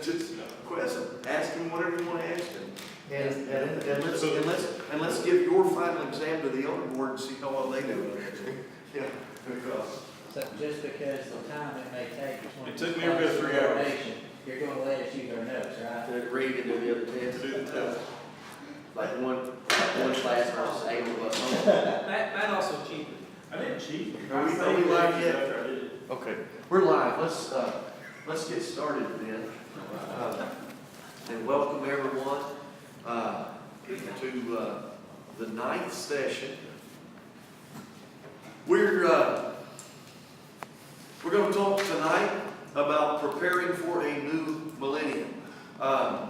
just question, ask him whatever you want to ask him. And let's give your final exam to the elder board and see how well they do. Yeah. So just because the time it may take between. It took me about 3 hours. You're gonna let us use our notes, right? To read and do the other test. Do the test. Like one class versus 8 of us. Matt also cheated. I didn't cheat. Are we live yet? After I did it. Okay, we're live. Let's get started then. And welcome everyone to the ninth session. We're going to talk tonight about preparing for a new millennium. I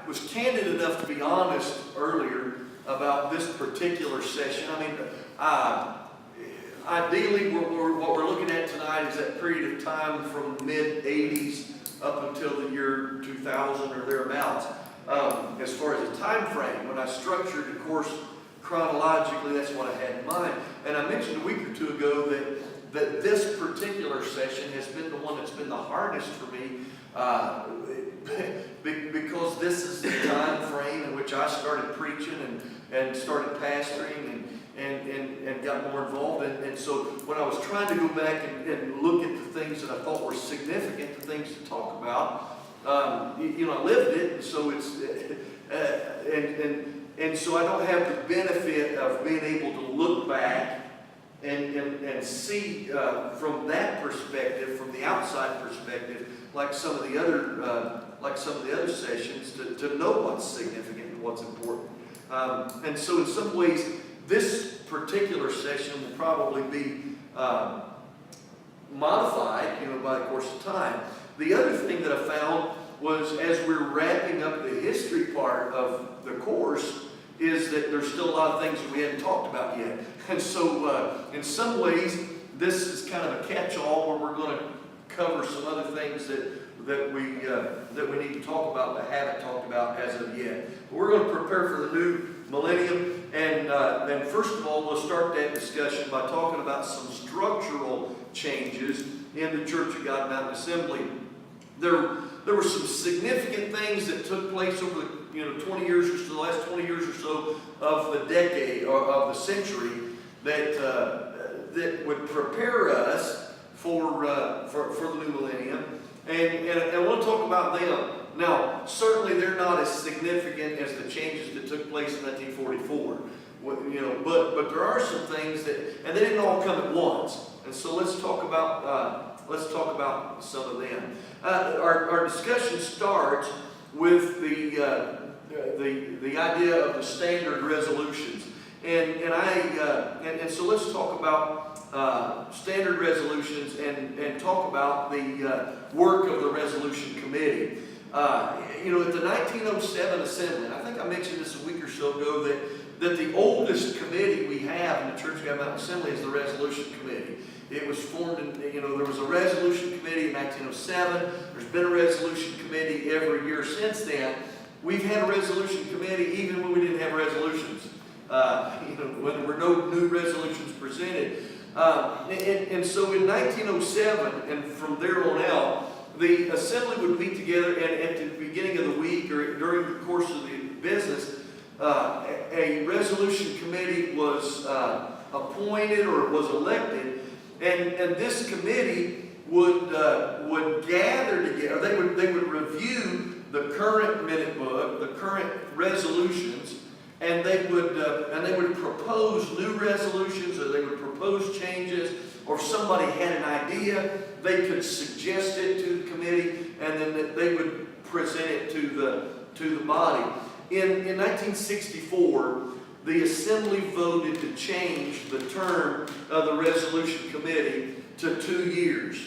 was candid enough to be honest earlier about this particular session. I mean, ideally, what we're looking at tonight is that period of time from mid-'80s up until the year 2000 or thereabouts. As far as a time frame, when I structured the course chronologically, that's what I had in mind. And I mentioned a week or two ago that this particular session has been the one that's been the hardest for me because this is the time frame in which I started preaching and started pastoring and got more involved. And so when I was trying to go back and look at the things that I thought were significant, the things to talk about, I lived it, and so it's and so I don't have the benefit of being able to look back and see from that perspective, from the outside perspective, like some of the other sessions, to know what's significant and what's important. And so in some ways, this particular session will probably be modified, by the course of time. The other thing that I found was, as we're wrapping up the history part of the course, is that there's still a lot of things that we hadn't talked about yet. And so, in some ways, this is kind of a catch-all where we're going to cover some other things that we need to talk about but haven't talked about as of yet. But we're going to prepare for the new millennium, and then first of all, we'll start that discussion by talking about some structural changes in the Church of God Mountain Assembly. There were some significant things that took place over the 20 years or so, the last 20 years or so of the decade or of the century that would prepare us for the new millennium, and I want to talk about them. Now, certainly they're not as significant as the changes that took place in 1944. But there are some things and they didn't all come at once. And so let's talk about some of them. Our discussion starts with the idea of the standard resolutions, and so let's talk about standard resolutions and talk about the work of the resolution committee. At the 1907 assembly, and I think I mentioned this a week or so ago, that the oldest committee we have in the Church of God Mountain Assembly is the resolution committee. It was formed there was a resolution committee in 1907. There's been a resolution committee every year since then. We've had a resolution committee even when we didn't have resolutions, when there were no new resolutions presented. And so in 1907, and from there on out, the assembly would meet together, and at the beginning of the week or during the course of the business, a resolution committee was appointed or was elected, and this committee would gather together. They would review the current minute book, the current resolutions, and they would propose new resolutions, or they would propose changes, or if somebody had an idea, they could suggest it to the committee, and then they would present it to the body. In 1964, the Assembly voted to change the term of the Resolution Committee to 2 years,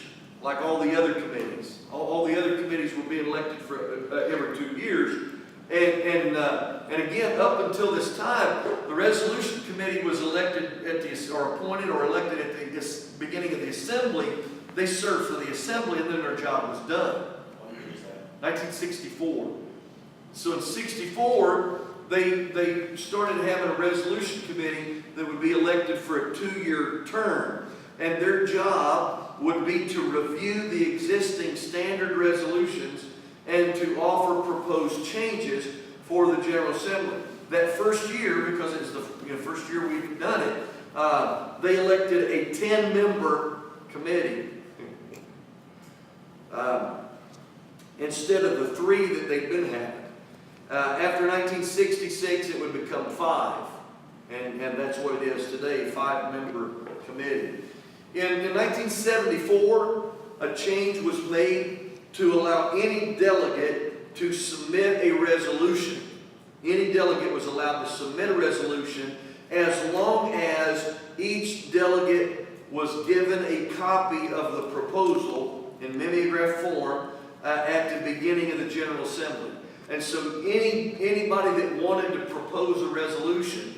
like all the other committees. All the other committees were being elected for every 2 years. And again, up until this time, the Resolution Committee was elected appointed or elected at the beginning of the Assembly. They served for the Assembly, and then their job was done. 1964. So in 64, they started having a resolution committee that would be elected for a 2-year term. And their job would be to review the existing standard resolutions and to offer proposed changes for the General Assembly. That first year, because it's the first year we've done it, they elected a 10-member committee instead of the 3 that they've been having. After 1966, it would become 5, and that's what it is today, 5-member committee. In 1974, a change was made to allow any delegate to submit a resolution. Any delegate was allowed to submit a resolution as long as each delegate was given a copy of the proposal in mimeograph form at the beginning of the General Assembly. And so anybody that wanted to propose a resolution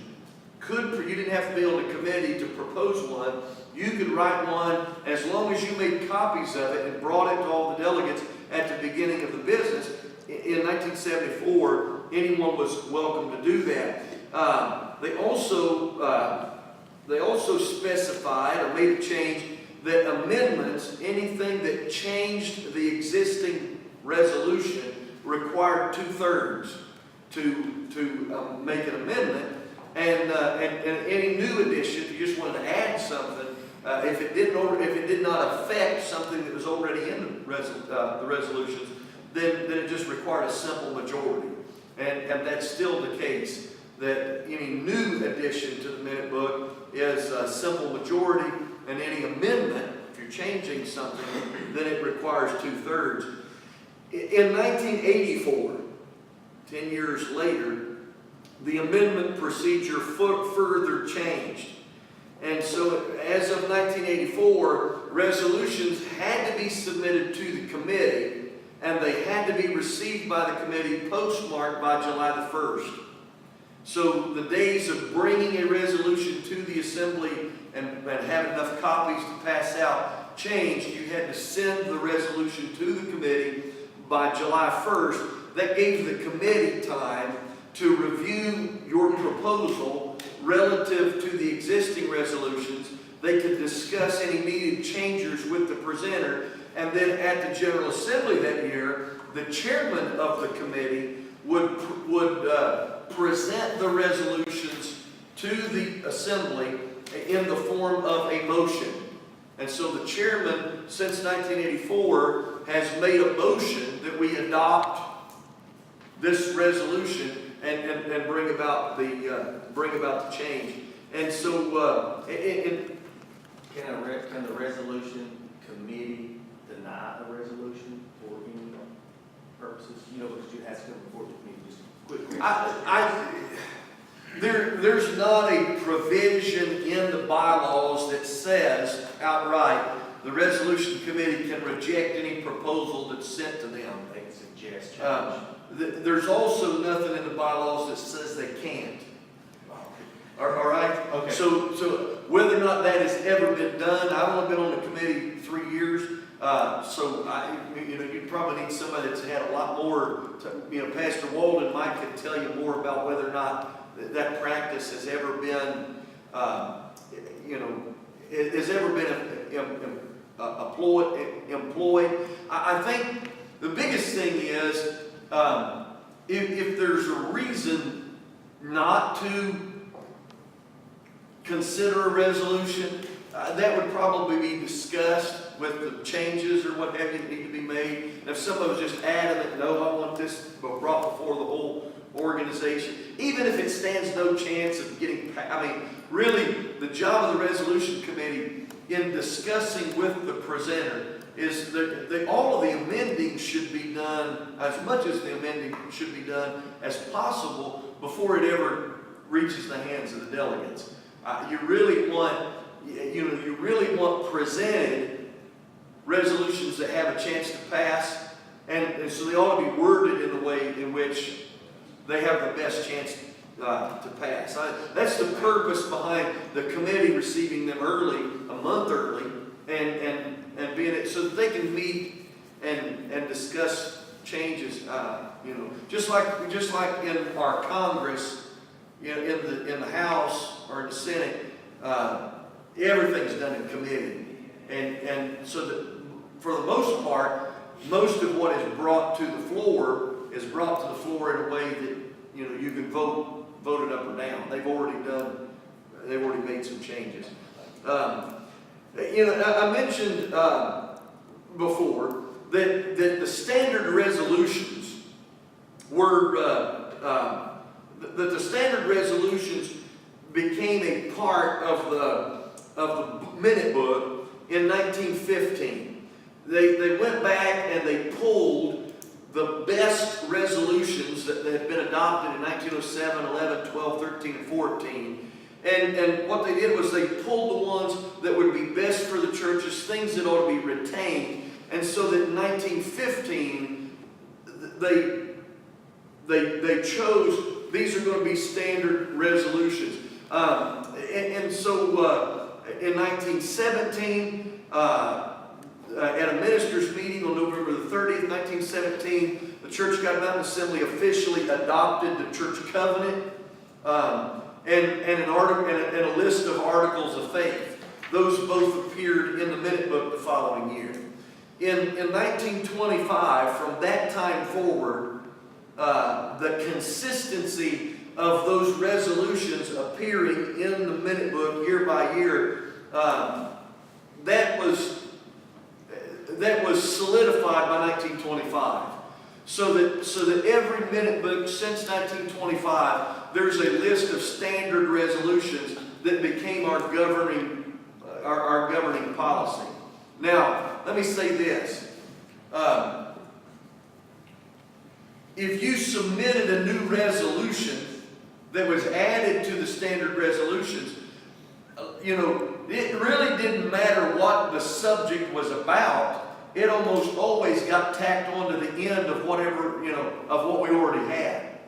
you didn't have to be on the committee to propose one. You could write one as long as you made copies of it and brought it to all the delegates at the beginning of the business. In 1974, anyone was welcome to do that. They also specified or made a change that amendments, anything that changed the existing resolution, required 2/3 to make an amendment. And any new addition, if you just wanted to add something, if it did not affect something that was already in the resolutions, then it just required a simple majority. And that's still the case, that any new addition to the minute book is a simple majority, and any amendment, if you're changing something, then it requires 2/3. In 1984, 10 years later, the amendment procedure further changed. And so as of 1984, resolutions had to be submitted to the committee, and they had to be received by the committee postmarked by July the 1st. So the days of bringing a resolution to the assembly and have enough copies to pass out changed. You had to send the resolution to the committee by July 1st. That gave the committee time to review your proposal relative to the existing resolutions. They could discuss any needed changes with the presenter, and then at the General Assembly that year, the chairman of the committee would present the resolutions to the assembly in the form of a motion. And so the chairman, since 1984, has made a motion that we adopt this resolution and bring about the change. And so Can the resolution committee deny a resolution for any purposes? You know, because you have to come before the committee, just quickly. There's not a provision in the bylaws that says outright the resolution committee can reject any proposal that's sent to them. They can suggest change. There's also nothing in the bylaws that says they can't. All right? Okay. So whether or not that has ever been done, I've only been on the committee 3 years. So you probably need somebody that's had a lot more. Pastor Walden might can tell you more about whether or not that practice has ever been, employed. I think the biggest thing is if there's a reason not to consider a resolution, that would probably be discussed with the changes or what have you that need to be made. And if someone was just adamant, no, I want this brought before the whole organization, even if it stands no chance of getting, really, the job of the resolution committee in discussing with the presenter is that all of the amending should be done, as much as the amending should be done as possible before it ever reaches the hands of the delegates. You really want presented resolutions that have a chance to pass, and so they ought to be worded in a way in which they have the best chance to pass. That's the purpose behind the committee receiving them early, a month early, and being it so that they can meet and discuss changes. Just like in our Congress, in the House or in the Senate, everything's done in committee. and so that, for the most part, most of what is brought to the floor is brought to the floor in a way that, you know, you can vote it up or down. They've already made some changes. You know, I mentioned before that the standard resolutions were, that the standard resolutions became a part of the minute book in 1915. They went back and they pulled the best resolutions that had been adopted in 1907, 11, 12, 13, and 14. And what they did was they pulled the ones that would be best for the churches, things that ought to be retained. And so that in 1915, they chose, these are going to be standard resolutions. And so in 1917, at a minister's meeting on November the 30th, 1917, the Church God Mountain Assembly officially adopted the church covenant and a list of articles of faith. Those both appeared in the minute book the following year. In 1925, from that time forward, the consistency of those resolutions appearing in the minute book year by year, that was solidified by 1925. So that every minute book since 1925, there's a list of standard resolutions that became our governing policy. Now, let me say this. If you submitted a new resolution that was added to the standard resolutions, you know, it really didn't matter what the subject was about. It almost always got tacked onto the end of whatever, you know, of what we already had.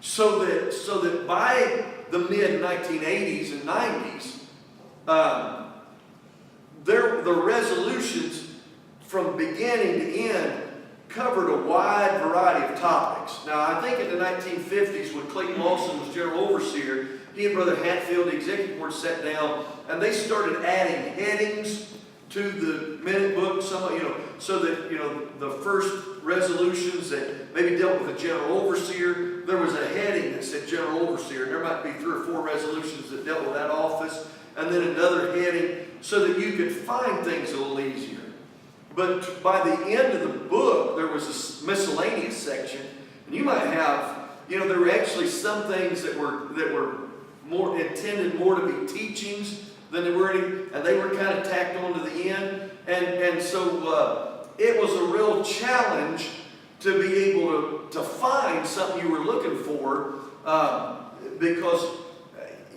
So that by the mid-1980s and 90s, the resolutions from beginning to end covered a wide variety of topics. Now, I think in the 1950s, when Clayton Lawson was general overseer, he and Brother Hatfield, the executive board, sat down and they started adding headings to the minute book, so that, you know, the first resolutions that maybe dealt with a general overseer, there was a heading that said general overseer. There might be 3 or 4 resolutions that dealt with that office, and then another heading so that you could find things a little easier. But by the end of the book, there was a miscellaneous section, and you might have, you know, there were actually some things that were more intended more to be teachings than they were any, and they were kind of tacked on to the end. And so it was a real challenge to be able to find something you were looking for, because,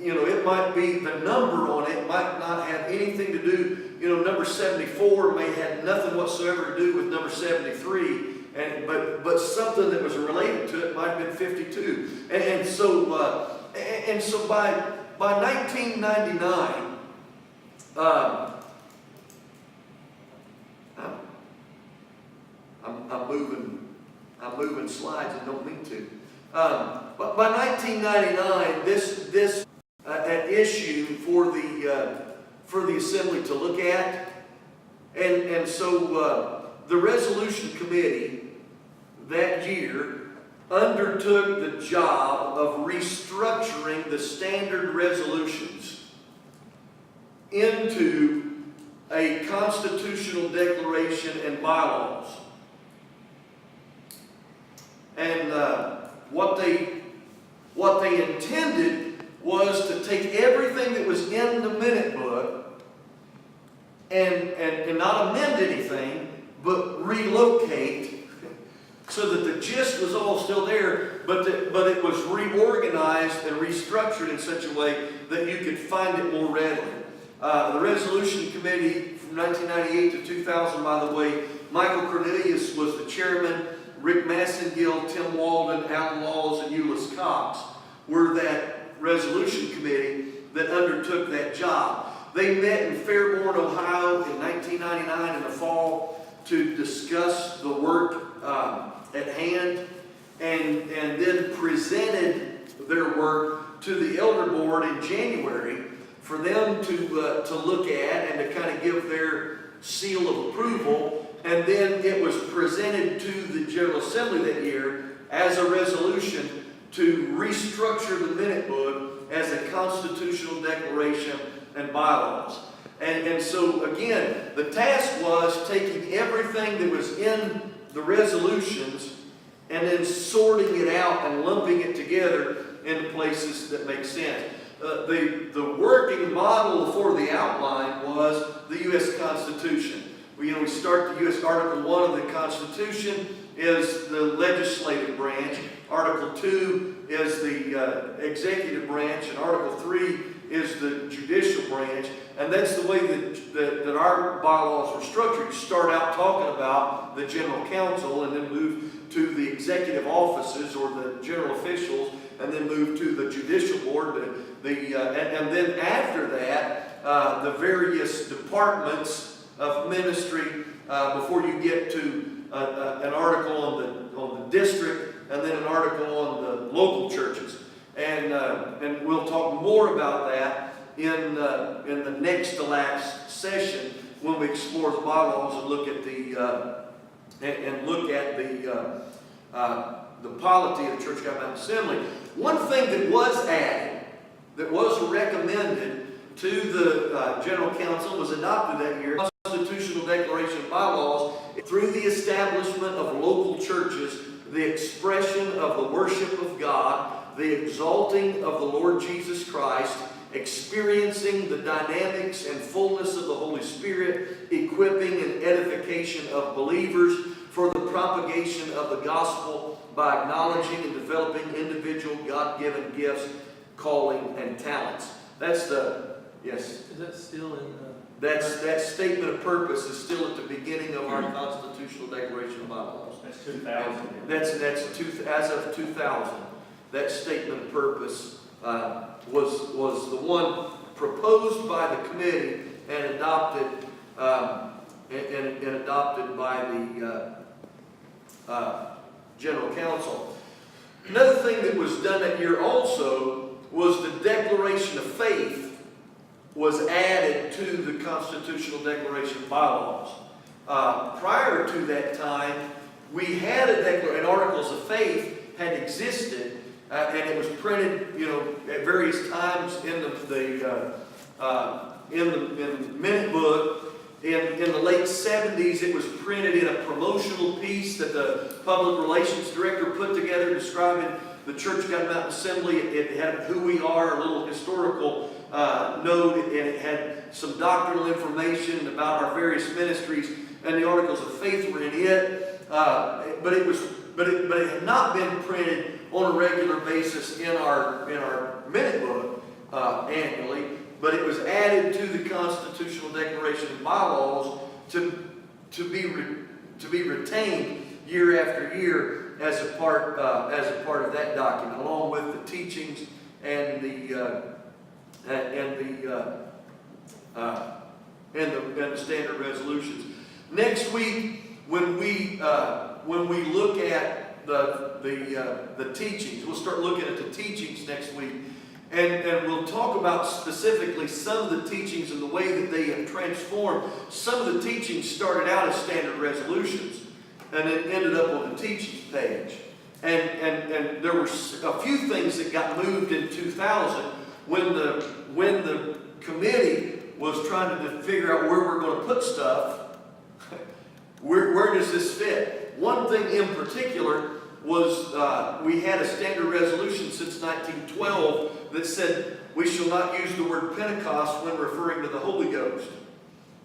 you know, it might be the number on it might not have anything to do, you know, number 74 may have nothing whatsoever to do with number 73, but something that was related to it might have been 52. And so by 1999, I'm moving slides and don't mean to. But by 1999, this an issue for the assembly to look at, and so the resolution committee that year undertook the job of restructuring the standard resolutions into a constitutional declaration and bylaws. And what they intended was to take everything that was in the minute book and not amend anything, but relocate so that the gist was all still there, but it was reorganized and restructured in such a way that you could find it more readily. The Resolution Committee from 1998 to 2000, by the way, Michael Cornelius was the chairman. Rick Massengill, Tim Walden, Alan Laws, and Euless Cox were that resolution committee that undertook that job. They met in Fairborn, Ohio in 1999 in the fall to discuss the work at hand, and then presented their work to the elder board in January for them to look at and to kind of give their seal of approval. And then it was presented to the General Assembly that year as a resolution to restructure the minute book as a constitutional declaration and bylaws. And so again, the task was taking everything that was in the resolutions and then sorting it out and lumping it together into places that make sense. The working model for the outline was the U.S. Constitution. We start the U.S. Article 1 of the Constitution is the legislative branch. Article 2 is the executive branch, and Article 3 is the judicial branch. And that's the way that our bylaws are structured. You start out talking about the general counsel and then move to the executive offices or the general officials, and then move to the judicial board. And then after that, the various departments of ministry before you get to an article on the district, and then an article on the local churches. And we'll talk more about that in the next to last session when we explore the bylaws and look at the polity of the Church of God Mountain Assembly. One thing that was added, that was recommended to the General Council, was adopted that year, Constitutional Declaration of Bylaws, through the establishment of local churches, the expression of the worship of God, the exalting of the Lord Jesus Christ, experiencing the dynamics and fullness of the Holy Spirit, equipping and edification of believers for the propagation of the gospel by acknowledging and developing individual God-given gifts, calling, and talents. That's yes. Is that still in the? That statement of purpose is still at the beginning of our Constitutional Declaration of Bylaws. That's 2000. That's as of 2000. That statement of purpose was the one proposed by the committee and adopted adopted by the General Council. Another thing that was done that year also was the Declaration of Faith was added to the Constitutional Declaration of Bylaws. Prior to that time, we had a declaration, and Articles of Faith had existed, and it was printed, at various times in the minute book. In the late 70s, it was printed in a promotional piece that the public relations director put together describing the Church of God Mountain Assembly. It had who we are, a little historical note, and it had some doctrinal information about our various ministries, and the Articles of Faith were in it. But it had not been printed on a regular basis in our minute book annually. But it was added to the Constitutional Declaration of Bylaws to be retained year after year as a part of that document, along with the teachings and the standard resolutions. Next week, when we look at the teachings, we'll start looking at the teachings next week. And we'll talk about specifically some of the teachings and the way that they have transformed. Some of the teachings started out as standard resolutions and then ended up on the teachings page. And there were a few things that got moved in 2000 when the committee was trying to figure out where we're going to put stuff. Where does this fit? One thing in particular was we had a standard resolution since 1912 that said we shall not use the word Pentecost when referring to the Holy Ghost.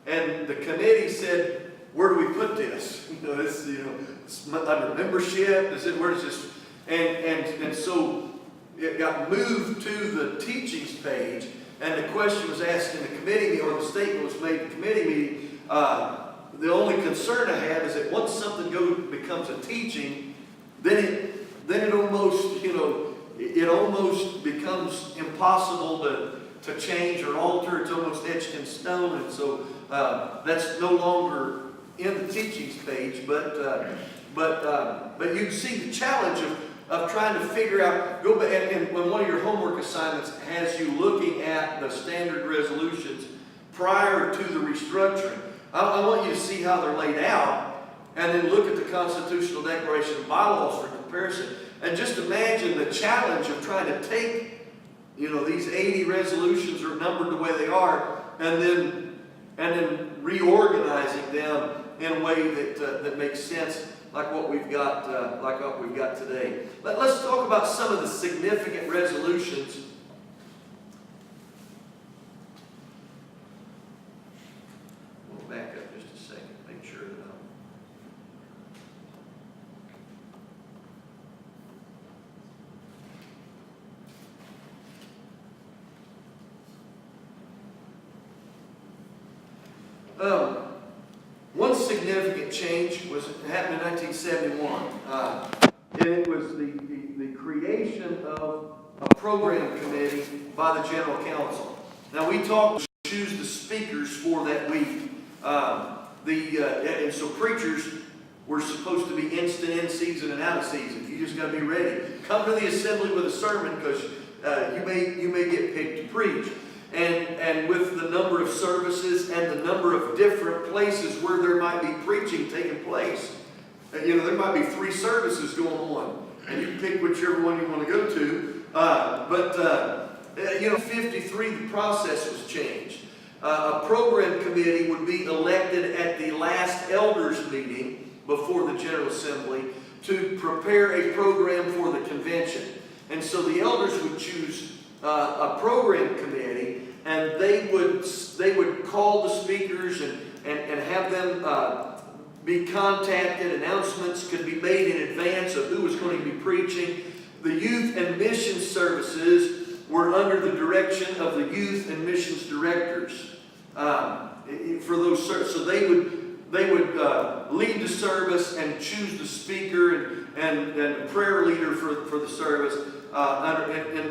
And the committee said, where do we put this? It's under membership. Where is this? And so it got moved to the teachings page, and the question was asked in the committee meeting, or the statement was made in the committee meeting. The only concern I have is that once something becomes a teaching, then it almost, it almost becomes impossible to change or alter. It's almost etched in stone, and so that's no longer in the teachings page. But you can see the challenge of trying to figure out, go back, and when one of your homework assignments has you looking at the standard resolutions prior to the restructuring. I want you to see how they're laid out, and then look at the Constitutional Declaration and bylaws for comparison. And just imagine the challenge of trying to take, these 80 resolutions are numbered the way they are, and then reorganizing them in a way that makes sense, like what we've got today. Let's talk about some of the significant resolutions. We'll back up just a second, make sure that one significant change happened in 1971, and it was the creation of a program committee by the General Counsel. Now, we talked to choose the speakers for that week. And so preachers were supposed to be instant in season and out of season. You just got to be ready. Come to the assembly with a sermon, because you may get picked to preach. And with the number of services and the number of different places where there might be preaching taking place, there might be 3 services going on, and you pick whichever one you want to go to. But 53, the process was changed. A program committee would be elected at the last elders meeting before the General Assembly to prepare a program for the convention. And so the elders would choose a program committee, and they would call the speakers and have them be contacted. Announcements could be made in advance of who was going to be preaching. The youth and mission services were under the direction of the youth and missions directors for those services. So they would lead the service and choose the speaker and the prayer leader for the service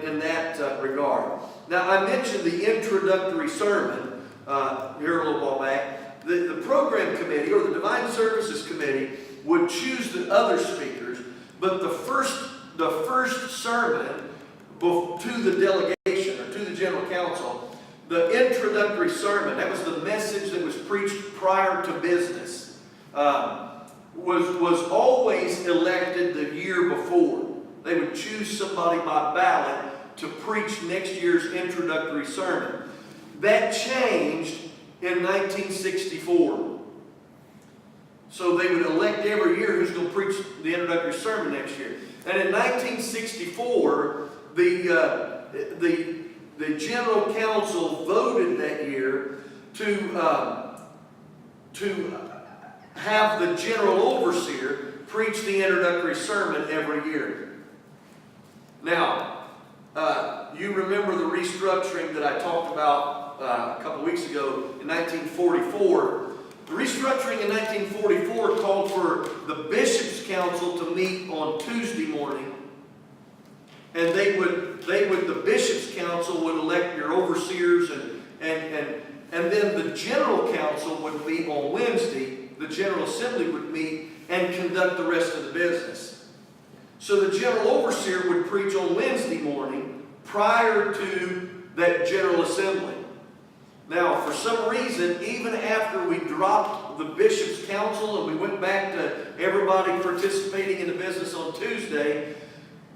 in that regard. Now, I mentioned the introductory sermon here a little while back. The program committee or the Divine Services Committee would choose the other speakers, but the first sermon to the delegation or to the General Council, the introductory sermon, that was the message that was preached prior to business, was always elected the year before. They would choose somebody by ballot to preach next year's introductory sermon. That changed in 1964. So they would elect every year who's going to preach the introductory sermon next year. And in 1964, the General Council voted that year to have the General Overseer preach the introductory sermon every year. Now, you remember the restructuring that I talked about a couple weeks ago in 1944. The restructuring in 1944 called for the Bishops' Council to meet on Tuesday morning, and the Bishops' Council would elect your overseers, and then the General Council would meet on Wednesday. The General Assembly would meet and conduct the rest of the business. So the General Overseer would preach on Wednesday morning prior to that General Assembly. Now, for some reason, even after we dropped the Bishops' Council and we went back to everybody participating in the business on Tuesday,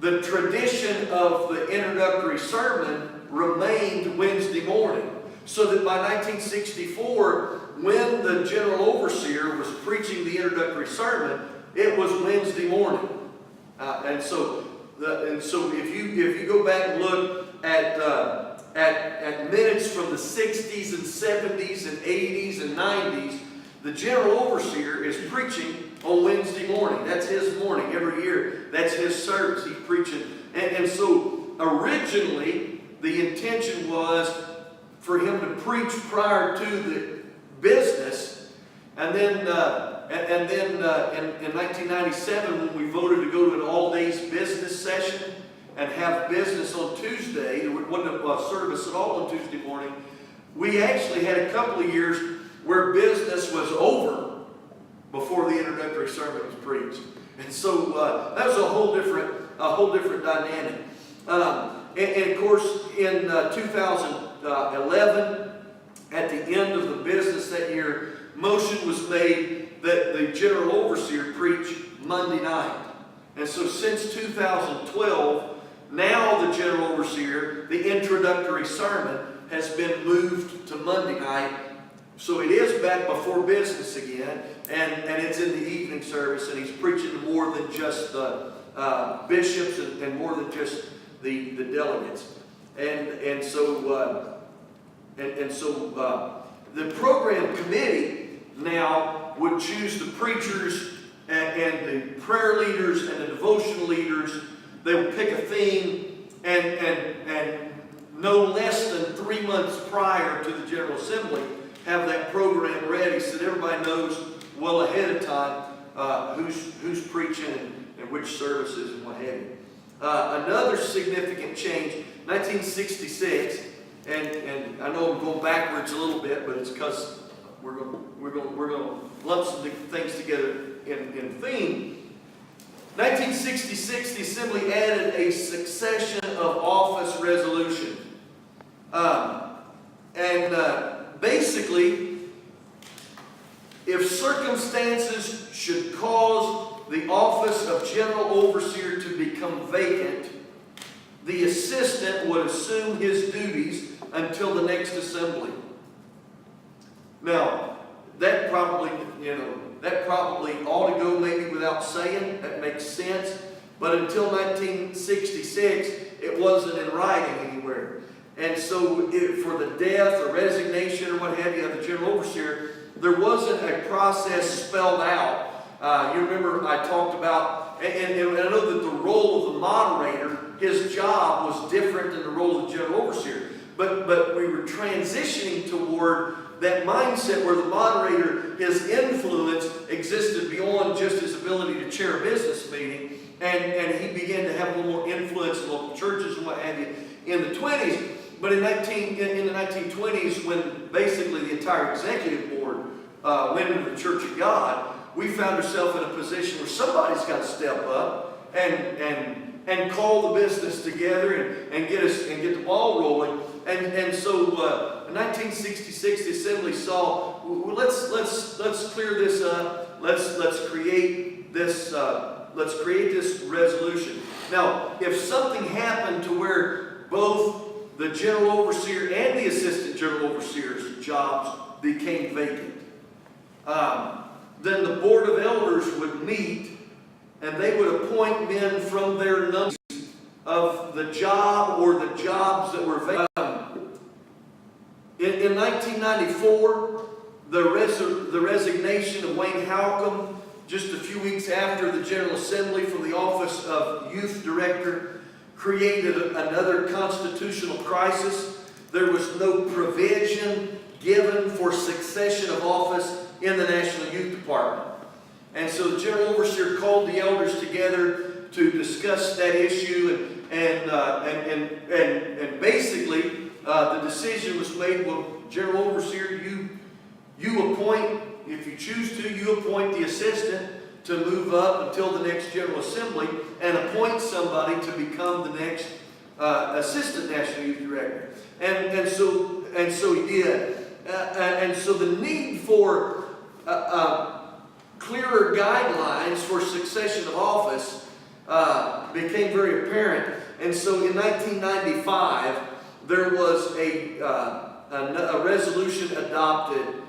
the tradition of the introductory sermon remained Wednesday morning. So that by 1964, when the General Overseer was preaching the introductory sermon, it was Wednesday morning. And so if you go back and look at minutes from the 60s and 70s and 80s and 90s, the General Overseer is preaching on Wednesday morning. That's his morning every year. That's his service. He's preaching. And so originally, the intention was for him to preach prior to the business. And then in 1997, when we voted to go to an all-days business session and have business on Tuesday, there wasn't a service at all on Tuesday morning, we actually had a couple of years where business was over before the introductory sermon was preached. And so that was a whole different dynamic. And of course, in 2011, at the end of the business that year, motion was made that the general overseer preach Monday night. And so since 2012, now the general overseer, the introductory sermon, has been moved to Monday night. So it is back before business again, and it's in the evening service, and he's preaching to more than just the bishops and more than just the delegates. And so the program committee now would choose the preachers and the prayer leaders and the devotional leaders. They would pick a theme, and no less than 3 months prior to the General Assembly, have that program ready so that everybody knows well ahead of time who's preaching and which services and what have you. Another significant change, 1966, and I know I'm going backwards a little bit, but it's because we're going to lump some things together in theme. 1966, the Assembly added a succession of office resolution. Basically, if circumstances should cause the office of General Overseer to become vacant, the assistant would assume his duties until the next assembly. Now, that probably ought to go maybe without saying. That makes sense. But until 1966, it wasn't in writing anywhere. And so for the death or resignation or what have you of the general overseer, there wasn't a process spelled out. You remember I talked about, and I know that the role of the moderator, his job was different than the role of the general overseer. But we were transitioning toward that mindset where the moderator, his influence existed beyond just his ability to chair a business meeting, and he began to have a little more influence in local churches and what have you in the 20s. But in the 1920s, when basically the entire executive board went into the Church of God, we found ourselves in a position where somebody's got to step up and call the business together and get the ball rolling. And so in 1966, the Assembly saw, well, let's clear this up. Let's create this resolution. Now, if something happened to where both the general overseer and the assistant general overseer's jobs became vacant, then the board of elders would meet, and they would appoint men from their numbers of the job or the jobs that were vacant. In 1994, the resignation of Wayne Halcomb, just a few weeks after the General Assembly, from the office of Youth Director, created another constitutional crisis. There was no provision given for succession of office in the National Youth Department. And so the General Overseer called the elders together to discuss that issue, and basically the decision was made, well, General Overseer, you appoint, if you choose to, you appoint the assistant to move up until the next General Assembly and appoint somebody to become the next Assistant National Youth Director. And so he did. And so the need for clearer guidelines for succession of office became very apparent. And so in 1995, there was a resolution adopted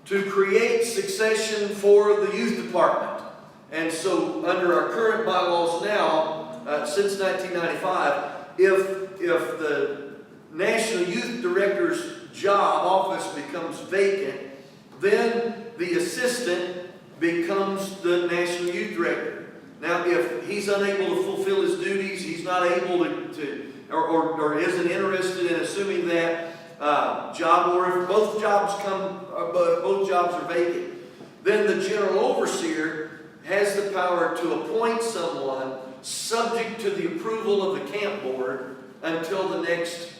to create succession for the youth department. And so under our current bylaws now, since 1995, if the National Youth Director's job office becomes vacant, then the assistant becomes the National Youth Director. Now, if he's unable to fulfill his duties, he's not able or isn't interested in assuming that job, or if both jobs are vacant, then the General Overseer has the power to appoint someone subject to the approval of the camp board until the next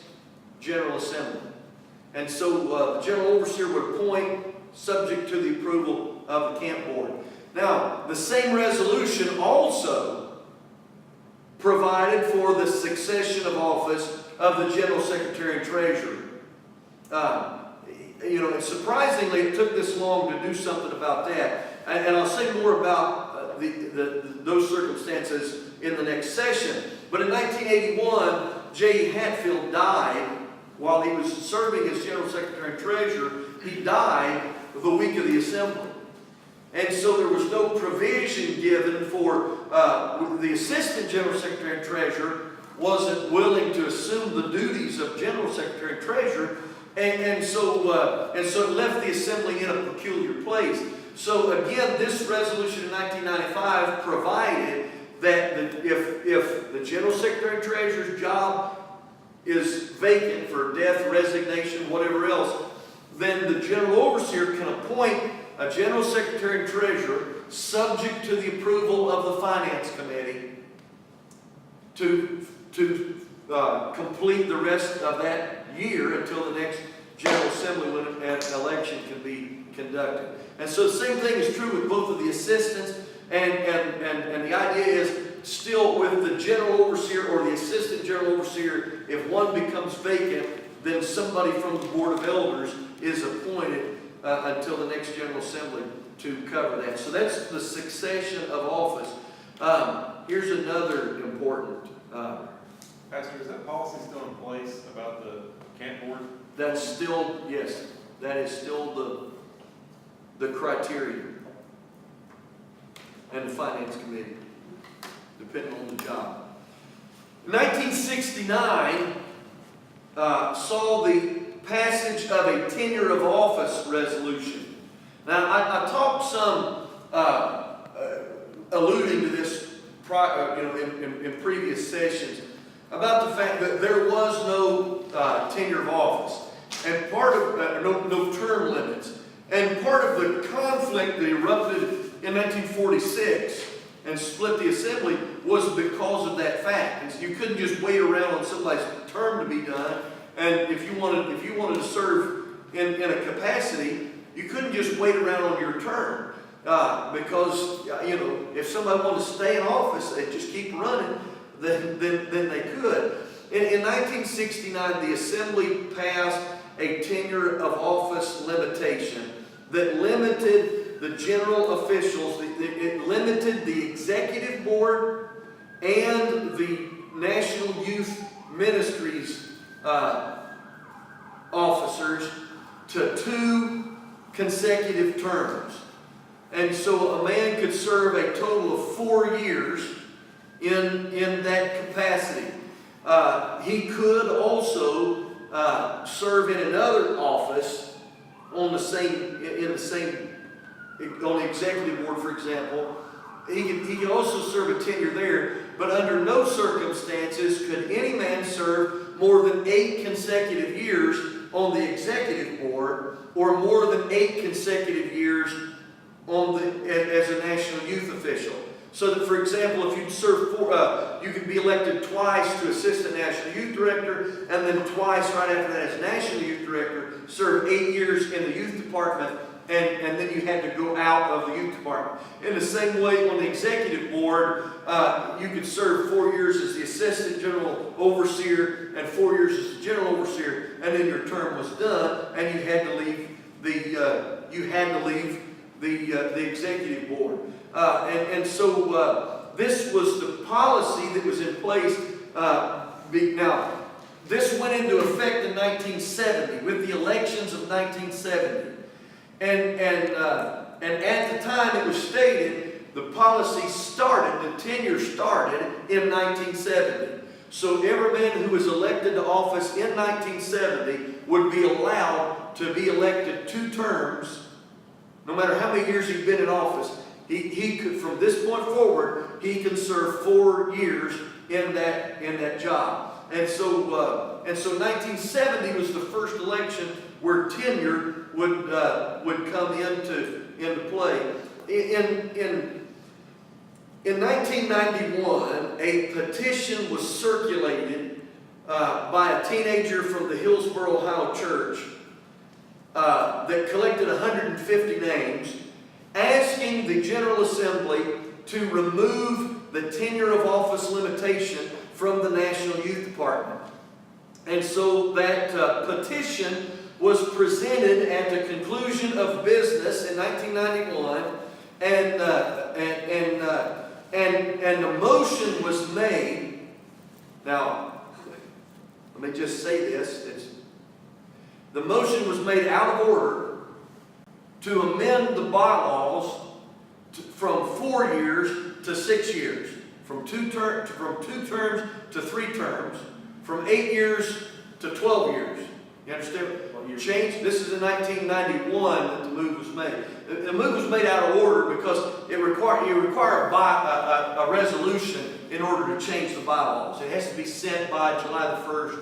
General Assembly. And so the General Overseer would appoint subject to the approval of the camp board. Now, the same resolution also provided for the succession of office of the General Secretary and Treasurer. And surprisingly, it took this long to do something about that. And I'll say more about those circumstances in the next session. But in 1981, J.E. Hatfield died while he was serving as General Secretary and Treasurer. He died the week of the assembly. And so there was no provision given for the Assistant General Secretary and Treasurer wasn't willing to assume the duties of General Secretary and Treasurer. And so it left the assembly in a peculiar place. So again, this resolution in 1995 provided that if the General Secretary and Treasurer's job is vacant for death, resignation, whatever else, then the General Overseer can appoint a General Secretary and Treasurer subject to the approval of the Finance Committee to complete the rest of that year until the next General Assembly when an election can be conducted. And so the same thing is true with both of the assistants, and the idea is still with the General Overseer or the Assistant General Overseer, if one becomes vacant, then somebody from the Board of Elders is appointed until the next General Assembly to cover that. So that's the succession of office. Here's another important Pastor, is that policy still in place about the camp board? that's still, yes, that is still the criteria. And the Finance Committee, depending on the job. 1969 saw the passage of a tenure of office resolution. Now, I talked some alluding to this in previous sessions about the fact that there was no tenure of office and part of no term limits. And part of the conflict that erupted in 1946 and split the assembly was because of that fact. And so you couldn't just wait around on somebody's term to be done. And if you wanted to serve in a capacity, you couldn't just wait around on your term because if somebody wanted to stay in office and just keep running, then they could. In 1969, the Assembly passed a tenure of office limitation that limited the general officials. It limited the executive board and the National Youth Ministries officers to 2 consecutive terms. And so a man could serve a total of 4 years in that capacity. He could also serve in another office on the executive board, for example. He could also serve a tenure there, but under no circumstances could any man serve more than 8 consecutive years on the executive board, or more than 8 consecutive years as a national youth official. So that, for example, if you'd serve you could be elected twice to Assistant National Youth Director, and then twice right after that as National Youth Director, serve 8 years in the youth department, and then you had to go out of the youth department. In the same way, on the executive board, you could serve 4 years as the Assistant General Overseer and 4 years as the General Overseer, and then your term was done, and you had to leave the executive board. And so this was the policy that was in place. Now, this went into effect in 1970 with the elections of 1970. And at the time it was stated, the policy started, the tenure started in 1970. So every man who was elected to office in 1970 would be allowed to be elected 2 terms, no matter how many years he'd been in office. He could, from this point forward, he can serve 4 years in that job. And so 1970 was the first election where tenure would come into play. In 1991, a petition was circulated by a teenager from the Hillsboro, Ohio church that collected 150 names, asking the General Assembly to remove the tenure of office limitation from the National Youth Department. And so that petition was presented at the conclusion of business in 1991, and the motion was made. Now, let me just say this. The motion was made out of order to amend the bylaws from 4 years to 6 years, from two terms to 3 terms, from 8 years to 12 years. You understand? Change. This is in 1991 that the move was made. The move was made out of order because you require a resolution in order to change the bylaws. It has to be sent by July the 1st,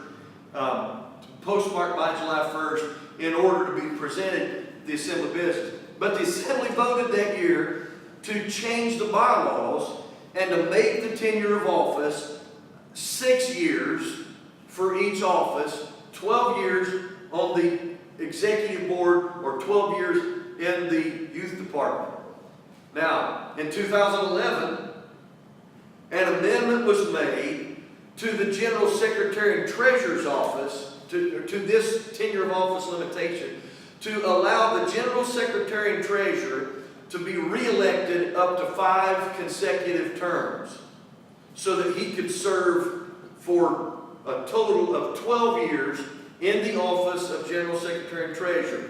postmarked by July 1st, in order to be presented to the Assembly business. But the Assembly voted that year to change the bylaws and to make the tenure of office 6 years for each office, 12 years on the executive board, or 12 years in the youth department. Now, in 2011, an amendment was made to the General Secretary and Treasurer's office, to this tenure of office limitation, to allow the General Secretary and Treasurer to be reelected up to 5 consecutive terms, so that he could serve for a total of 12 years in the office of General Secretary and Treasurer.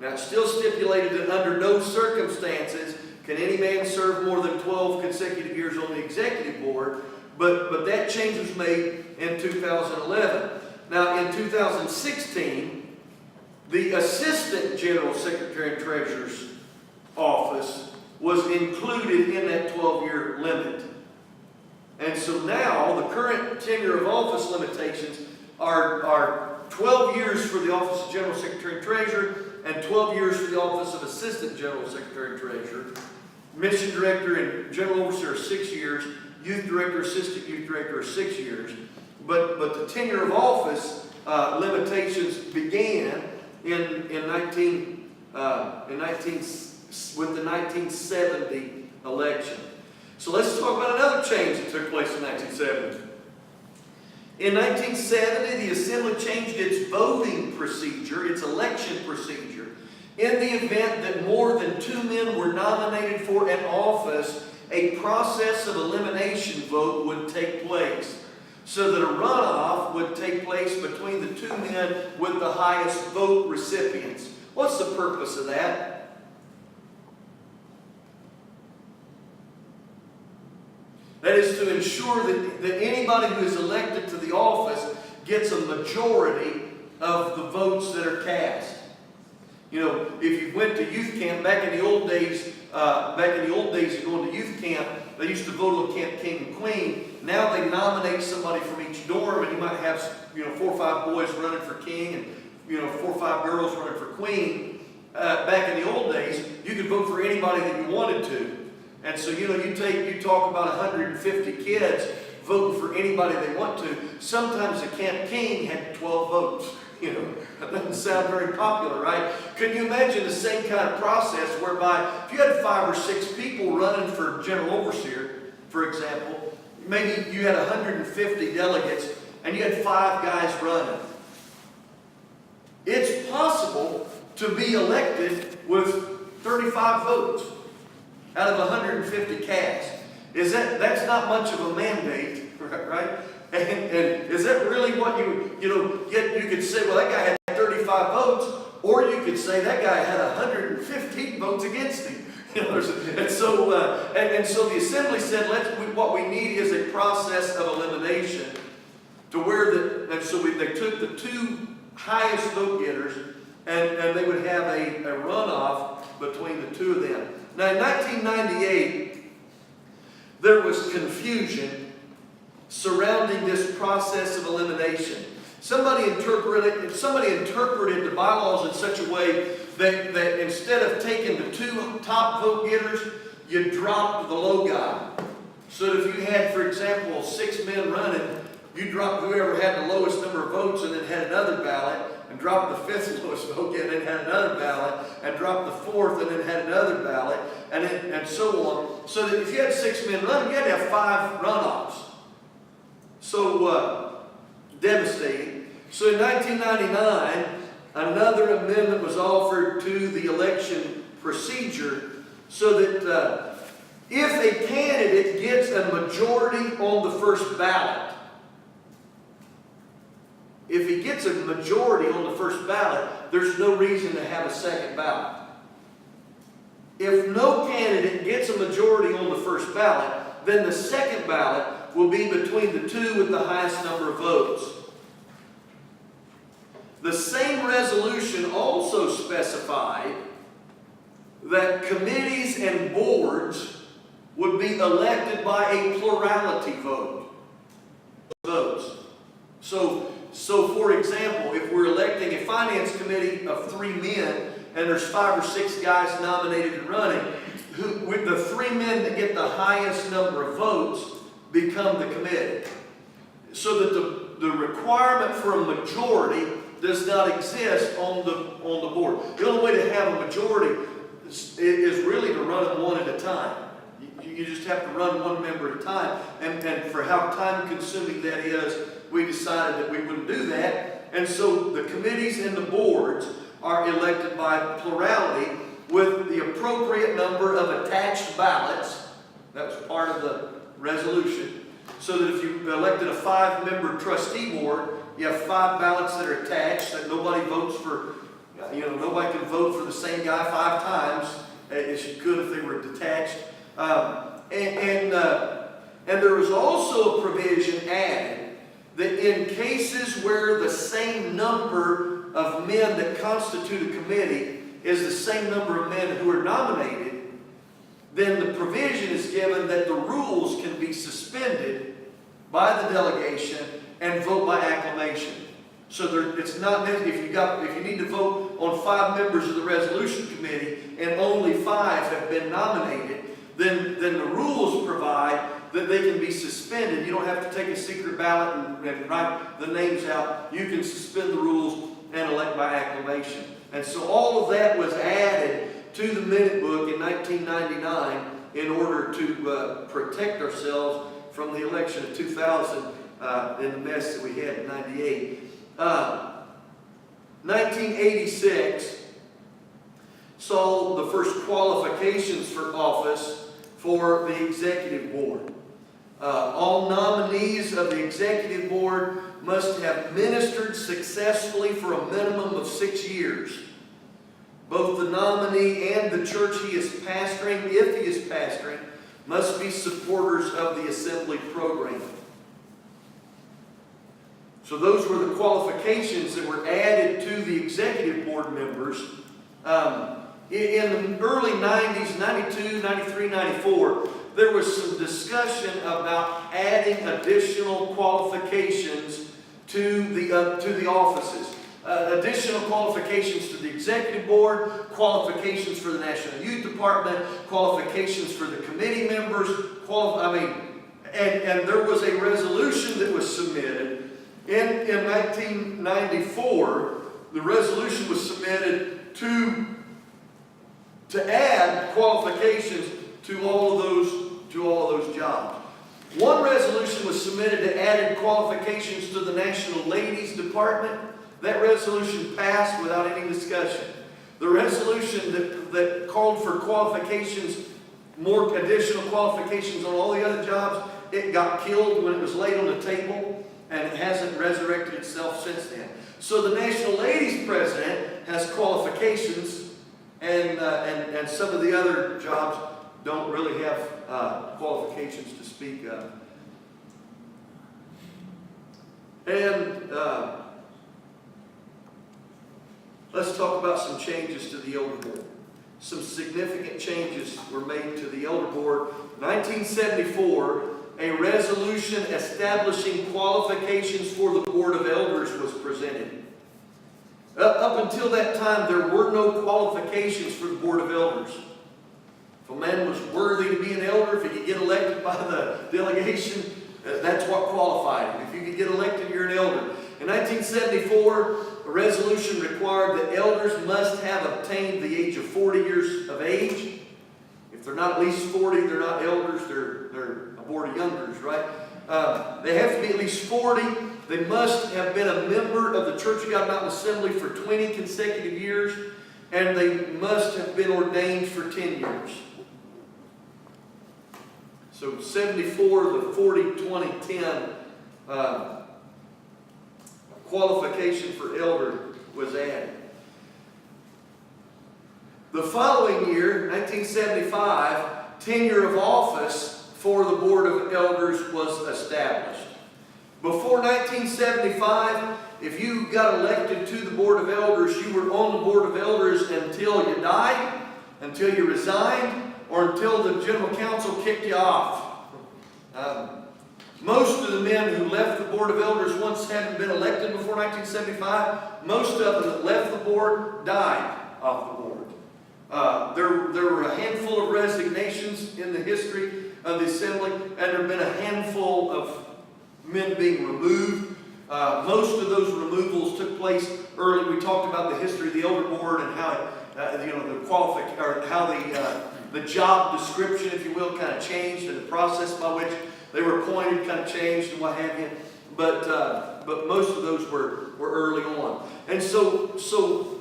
Now, it's still stipulated that under no circumstances can any man serve more than 12 consecutive years on the executive board, but that change was made in 2011. Now, in 2016, the Assistant General Secretary and Treasurer's office was included in that 12-year limit. And so now, the current tenure of office limitations are 12 years for the office of General Secretary and Treasurer, and 12 years for the office of Assistant General Secretary and Treasurer. Mission Director and General Overseer are 6 years. Youth Director, Assistant Youth Director are 6 years. But the tenure of office limitations began with the 1970 election. So let's talk about another change that took place in 1970. In 1970, the Assembly changed its voting procedure, its election procedure. In the event that more than 2 men were nominated for an office, a process of elimination vote would take place, so that a runoff would take place between the 2 men with the highest vote recipients. What's the purpose of that? That is to ensure that anybody who is elected to the office gets a majority of the votes that are cast. You know, if you went to youth camp back in the old days of going to youth camp, they used to vote on Camp King and Queen. Now they nominate somebody from each dorm, and you might have 4 or 5 boys running for king and 4 or 5 girls running for queen. Back in the old days, you could vote for anybody that you wanted to. And so, you talk about 150 kids voting for anybody they want to. Sometimes the Camp King had 12 votes. That doesn't sound very popular, right? Can you imagine the same kind of process whereby if you had 5 or 6 people running for General Overseer, for example, maybe you had 150 delegates and you had 5 guys running. It's possible to be elected with 35 votes out of 150 cast. That's not much of a mandate, right? And is that really what you could say, well, that guy had 35 votes, or you could say that guy had 115 votes against him. And so the Assembly said, what we need is a process of elimination to where they took the 2 highest vote getters and they would have a runoff between the 2 of them. Now, in 1998, there was confusion surrounding this process of elimination. Somebody interpreted the bylaws in such a way that instead of taking the 2 top vote getters, you dropped the low guy. So that if you had, for example, 6 men running, you dropped whoever had the lowest number of votes and then had another ballot, and dropped the fifth lowest vote and then had another ballot, and dropped the fourth and then had another ballot, and so on. So that if you had 6 men running, you had to have 5 runoffs. So devastating. So in 1999, another amendment was offered to the election procedure so that if a candidate gets a majority on the first ballot, if he gets a majority on the first ballot, there's no reason to have a second ballot. If no candidate gets a majority on the first ballot, then the second ballot will be between the two with the highest number of votes. The same resolution also specified that committees and boards would be elected by a plurality vote. Votes. So for example, if we're electing a finance committee of 3 men and there's 5 or 6 guys nominated and running, with the 3 men that get the highest number of votes become the committee. So that the requirement for a majority does not exist on the board. The only way to have a majority is really to run them one at a time. You just have to run one member at a time. And for how time consuming that is, we decided that we wouldn't do that. And so the committees and the boards are elected by plurality with the appropriate number of attached ballots. That was part of the resolution. So that if you elected a 5-member trustee board, you have 5 ballots that are attached, that nobody votes for, nobody can vote for the same guy 5 times as you could if they were detached. And there was also a provision added that in cases where the same number of men that constitute a committee is the same number of men who are nominated, then the provision is given that the rules can be suspended by the delegation and vote by acclamation. So it's not if you need to vote on 5 members of the resolution committee and only 5 have been nominated, then the rules provide that they can be suspended. You don't have to take a secret ballot and write the names out. You can suspend the rules and elect by acclamation. And so all of that was added to the minute book in 1999 in order to protect ourselves from the election of 2000 and the mess that we had in 98. 1986 saw the first qualifications for office for the executive board. All nominees of the executive board must have ministered successfully for a minimum of 6 years. Both the nominee and the church he is pastoring, if he is pastoring, must be supporters of the assembly program. So those were the qualifications that were added to the executive board members. In the early 90s, 92, 93, 94, there was some discussion about adding additional qualifications to the offices. Additional qualifications to the executive board, qualifications for the National Youth Department, qualifications for the committee members, and there was a resolution that was submitted in 1994. The resolution was submitted to add qualifications to all of those jobs. One resolution was submitted to add qualifications to the National Ladies Department. That resolution passed without any discussion. The resolution that called for qualifications, more additional qualifications on all the other jobs, it got killed when it was laid on the table, and it hasn't resurrected itself since then. So the National Ladies President has qualifications, and some of the other jobs don't really have qualifications to speak of. And let's talk about some changes to the Elder Board. Some significant changes were made to the Elder Board. 1974, a resolution establishing qualifications for the Board of Elders was presented. Up until that time, there were no qualifications for the Board of Elders. If a man was worthy to be an elder, if he could get elected by the delegation, That's what qualified him. If you could get elected, you're an elder. In 1974, a resolution required that elders must have obtained the age of 40 years of age. If they're not at least 40, they're not elders, they're a board of youngers, right? They have to be at least 40. They must have been a member of the Church of God Mountain Assembly for 20 consecutive years, and they must have been ordained for 10 years. So 74, the 40, 20, 10 qualification for elder was added. The following year, 1975, tenure of office for the Board of Elders was established. Before 1975, if you got elected to the Board of Elders, you were on the Board of Elders until you died, until you resigned, or until the General Council kicked you off. Most of the men who left the Board of Elders once having been elected before 1975, most of them that left the board died off the board. There were a handful of resignations in the history of the assembly, and there have been a handful of men being removed. Most of those removals took place early. We talked about the history of the elder board and how the job description, if you will, kind of changed, and the process by which they were appointed kind of changed and what have you. But most of those were early on. And so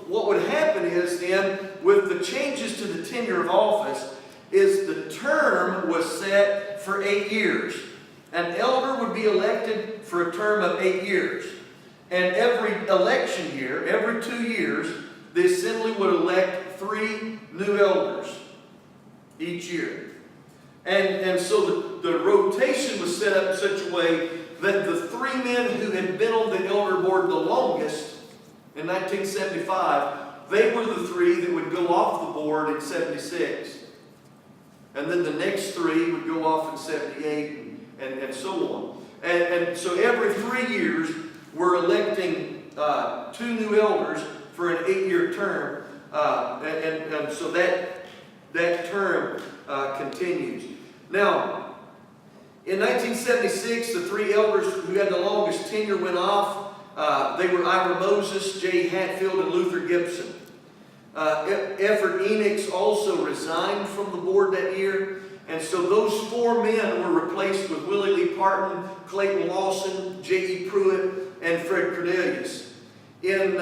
what would happen is then, with the changes to the tenure of office, is the term was set for 8 years. An elder would be elected for a term of 8 years. And every election year, every 2 years, the assembly would elect 3 new elders each year. And so the rotation was set up in such a way that the 3 men who had been on the elder board the longest in 1975, they were the 3 that would go off the board in 76. And then the next 3 would go off in 78 and so on. And so every 3 years, we're electing 2 new elders for an 8-year term. And so that term continues. Now, in 1976, the 3 elders who had the longest tenure went off. They were Ira Moses, J. Hatfield, and Luther Gibson. Efford Enochs also resigned from the board that year. And so those 4 men were replaced with Willie Lee Parton, Clayton Lawson, J.E. Pruitt, and Fred Cornelius. In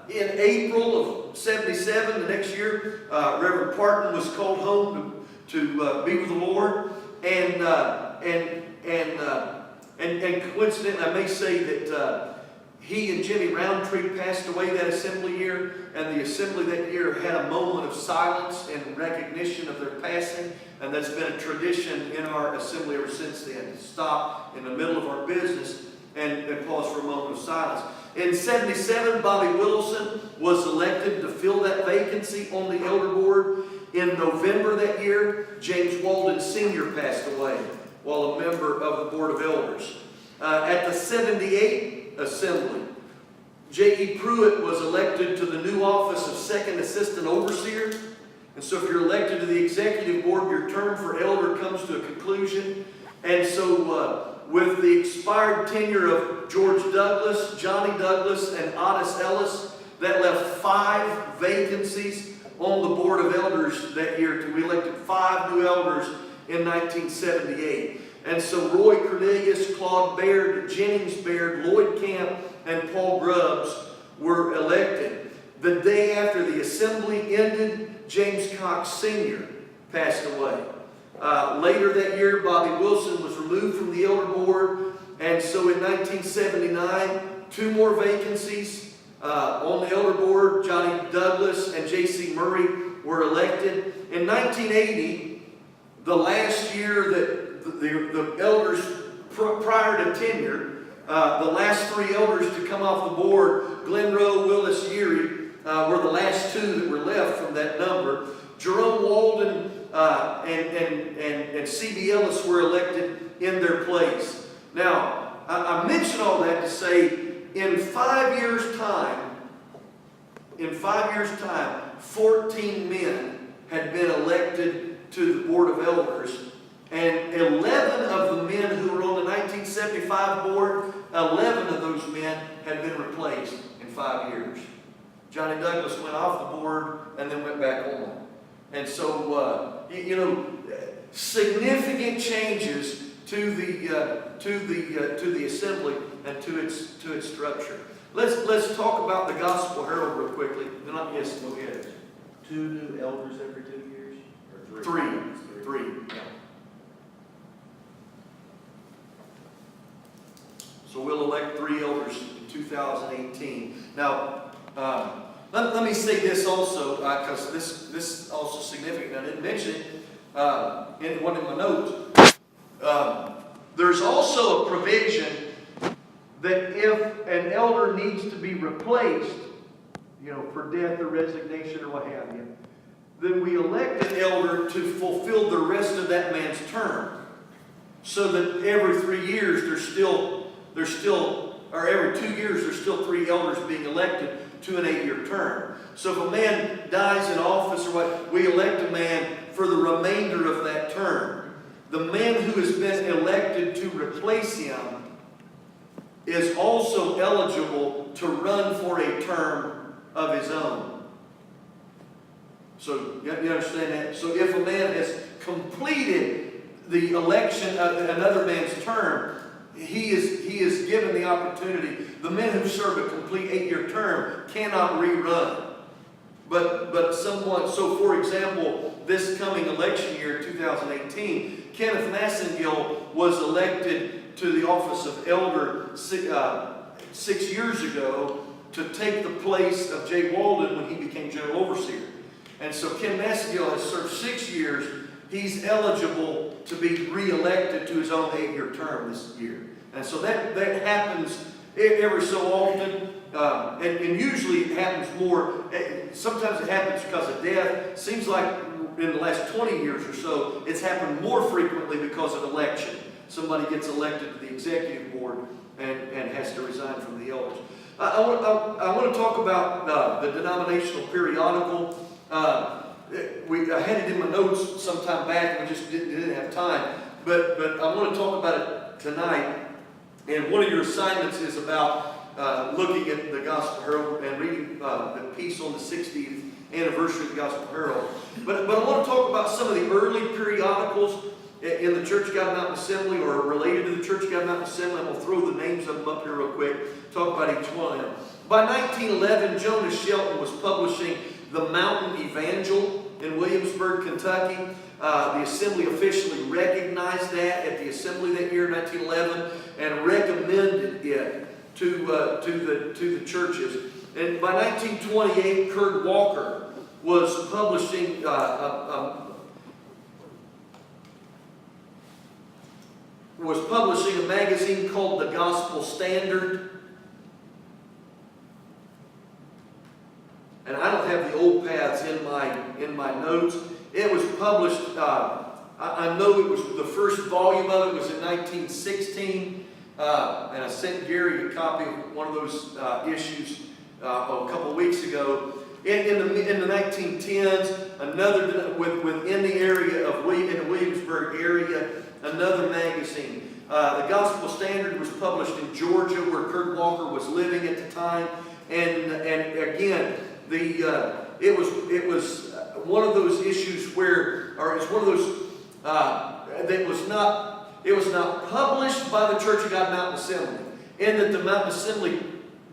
April of 77, the next year, Reverend Parton was called home to be with the Lord. And coincidentally, I may say that he and Jimmy Roundtree passed away that assembly year, and the assembly that year had a moment of silence in recognition of their passing, and that's been a tradition in our assembly ever since then, to stop in the middle of our business and pause for a moment of silence. In 77, Bobby Wilson was elected to fill that vacancy on the elder board. In November that year, James Walden Sr. passed away while a member of the Board of Elders. At the 78 assembly, J.E. Pruitt was elected to the new office of Second Assistant Overseer. And so if you're elected to the executive board, your term for elder comes to a conclusion. And so with the expired tenure of George Douglas, Johnny Douglas, and Otis Ellis, that left 5 vacancies on the Board of Elders that year. We elected 5 new elders in 1978. And so Roy Cornelius, Claude Baird, Jennings Baird, Lloyd Camp, and Paul Grubbs were elected. The day after the assembly ended, James Cox Sr. passed away. Later that year, Bobby Wilson was removed from the elder board. And so in 1979, 2 more vacancies on the elder board. Johnny Douglas and J.C. Murray were elected. In 1980, the last year that the elders prior to tenure, the last 3 elders to come off the board, Glenn Rowe, Willis Yeary, were the last 2 that were left from that number. Jerome Walden and C.B. Ellis were elected in their place. Now, I mention all that to say, in 5 years' time, 14 men had been elected to the Board of Elders. And 11 of the men who were on the 1975 board, 11 of those men had been replaced in 5 years. Johnny Douglas went off the board and then went back on. And so, significant changes to the assembly and to its structure. Let's talk about the Gospel Herald real quickly. Yes, go ahead. 2 new elders every 2 years? Or 3? Three. Yeah. So we'll elect 3 elders in 2018. Now, let me say this also, because this is also significant. I didn't mention it in one of my notes. There's also a provision that if an elder needs to be replaced, for death or resignation or what have you, then we elect an elder to fulfill the rest of that man's term. So that every 3 years or every 2 years there's still 3 elders being elected to an 8-year term. So if a man dies in office or what, we elect a man for the remainder of that term. The man who has been elected to replace him is also eligible to run for a term of his own. So you understand that? So if a man has completed the election of another man's term, he is given the opportunity. The men who serve a complete 8-year term cannot rerun. But someone, so for example, this coming election year, 2018, Kenneth Massengill was elected to the office of elder 6 years ago to take the place of Jay Walden when he became general overseer. And so Ken Massengill has served 6 years. He's eligible to be re-elected to his own 8-year term this year. And so that happens every so often. And usually it happens more, sometimes it happens because of death. Seems like in the last 20 years or so, it's happened more frequently because of election. Somebody gets elected to the executive board and has to resign from the elders. I want to talk about the denominational periodical. I had it in my notes some time back, and we just didn't have time. But I want to talk about it tonight. And one of your assignments is about looking at the Gospel Herald and reading the piece on the 60th anniversary of the Gospel Herald. But I want to talk about some of the early periodicals in the Church of God Mountain Assembly or related to the Church of God Mountain Assembly. I'm going to throw the names of them up here real quick, talk about each one of them. By 1911, Jonas Shelton was publishing the Mountain Evangel in Williamsburg, Kentucky. The Assembly officially recognized that at the Assembly that year, 1911, and recommended it to the churches. And by 1928, Kurt Walker was publishing a magazine called The Gospel Standard. And I don't have the old paths in my notes. It was published, I know it was the first volume of it was in 1916. And I sent Gary a copy of one of those issues a couple of weeks ago. In the 1910s, another within the area of in the Williamsburg area, another magazine. The Gospel Standard was published in Georgia, where Kurt Walker was living at the time, and again, it was one of those issues where, or it's one of those that was not. It was not published by the Church of God Mountain Assembly, in that the Mountain Assembly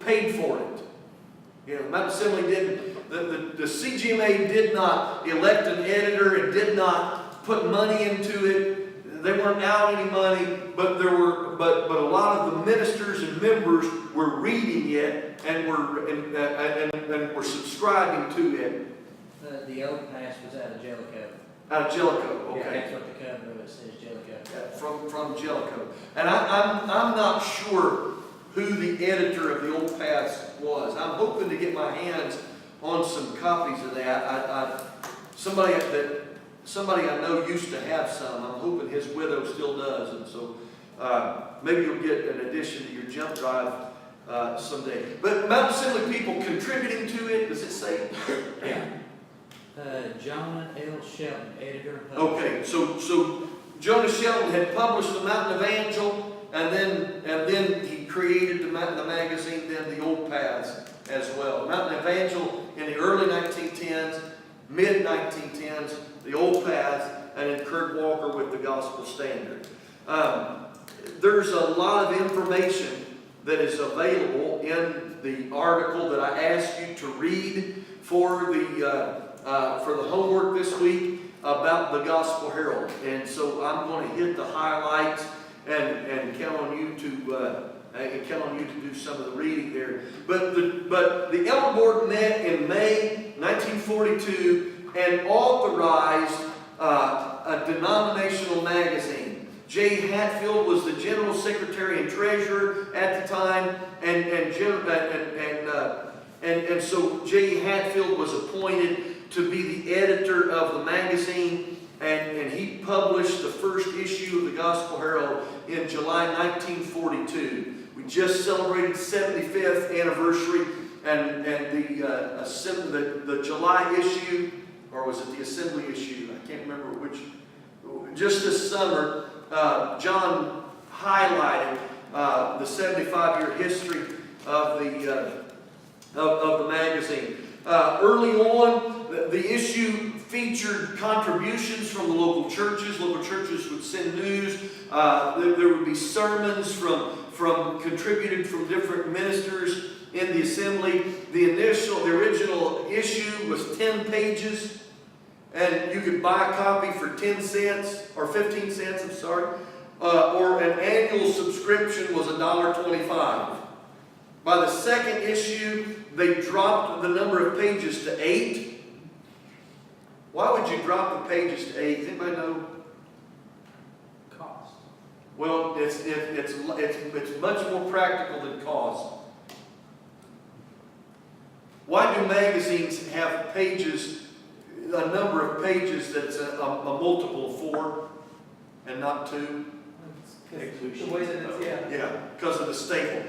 paid for it. The Mountain Assembly didn't, the CGMA did not elect an editor and did not put money into it. They weren't out any money, but a lot of the ministers and members were reading it and were subscribing to it. The old pass was out of Jellicoe. Out of Jellicoe, okay. Yeah, that's what the cover of it says, Jellicoe. From Jellicoe. And I'm not sure who the editor of the Old Paths was. I'm hoping to get my hands on some copies of that. Somebody I know used to have some. I'm hoping his widow still does. And so maybe you'll get an addition to your jump drive someday. But Mountain Assembly people contributing to it, does it say? Yeah. Jonah L. Shelton, editor. Okay, so Jonah Shelton had published the Mountain Evangel, and then he created the magazine, then the Old Paths as well. Mountain Evangel in the early 1910s, mid-1910s, the Old Paths, and then Kurt Walker with the Gospel Standard. There's a lot of information that is available in the article that I asked you to read for the homework this week about the Gospel Herald. And so I'm going to hit the highlights and count on you to do some of the reading there. But the Elder Board met in May 1942 and authorized a denominational magazine. J. Hatfield was the General Secretary and Treasurer at the time, and so J. Hatfield was appointed to be the editor of the magazine, and he published the first issue of the Gospel Herald in July 1942. We just celebrated the 75th anniversary, and the July issue, or was it the Assembly issue? I can't remember which. Just this summer, John highlighted the 75-year history of the magazine. Early on, the issue featured contributions from the local churches. Local churches would send news. There would be sermons contributed from different ministers in the assembly. The original issue was 10 pages. And you could buy a copy for 10 cents, or 15 cents, I'm sorry. Or an annual subscription was $1.25. By the second issue, they dropped the number of pages to 8. Why would you drop the pages to 8? Does anybody know? Cost. Well, it's much more practical than cost. Why do magazines have pages, a number of pages that's a multiple of 4 and not 2? The way that it's, yeah. Yeah, because of the staple.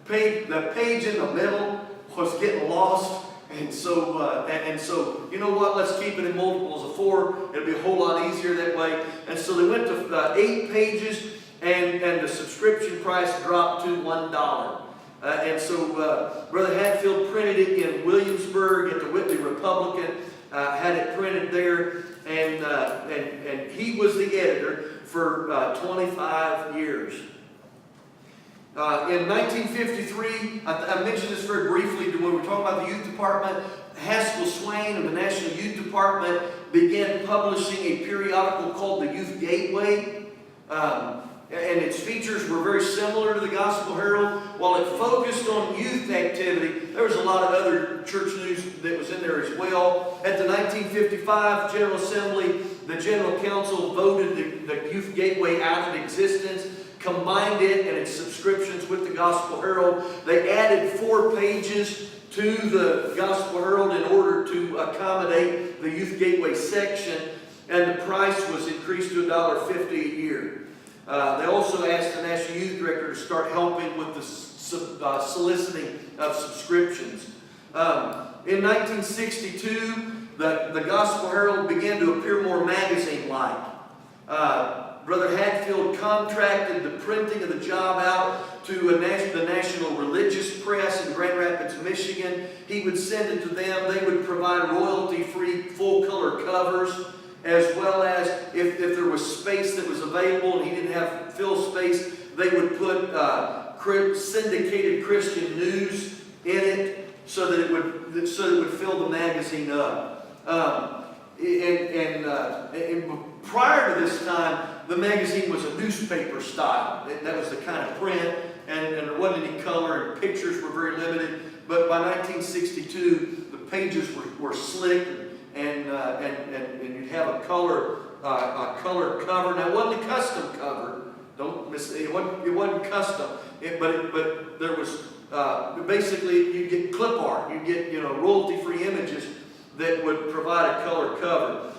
The page in the middle was getting lost, and so you know what? Let's keep it in multiples of 4. It'll be a whole lot easier that way. And so they went to 8 pages, and the subscription price dropped to $1. And so Brother Hatfield printed it in Williamsburg at the Whitley Republican. Had it printed there, and he was the editor for 25 years. In 1953, I mentioned this very briefly when we were talking about the youth department. Haskell Swain of the National Youth Department began publishing a periodical called the Youth Gateway. And its features were very similar to the Gospel Herald. While it focused on youth activity, there was a lot of other church news that was in there as well. At the 1955 General Assembly, the General Council voted the Youth Gateway out of existence, combined it and its subscriptions with the Gospel Herald. They added 4 pages to the Gospel Herald in order to accommodate the Youth Gateway section, and the price was increased to $1.50 a year. They also asked the National Youth Director to start helping with the soliciting of subscriptions. In 1962, the Gospel Herald began to appear more magazine-like. Brother Hatfield contracted the printing of the job out to the National Religious Press in Grand Rapids, Michigan. He would send it to them. They would provide royalty-free full-color covers, as well as if there was space that was available and he didn't have fill space, they would put syndicated Christian news in it so that it would fill the magazine up. And prior to this time, the magazine was a newspaper style. That was the kind of print, and there wasn't any color, and pictures were very limited. But by 1962, the pages were slick, and you'd have a color cover. Now, it wasn't a custom cover. Don't miss it. It wasn't custom. But there was basically you'd get clip art. You'd get royalty-free images that would provide a color cover.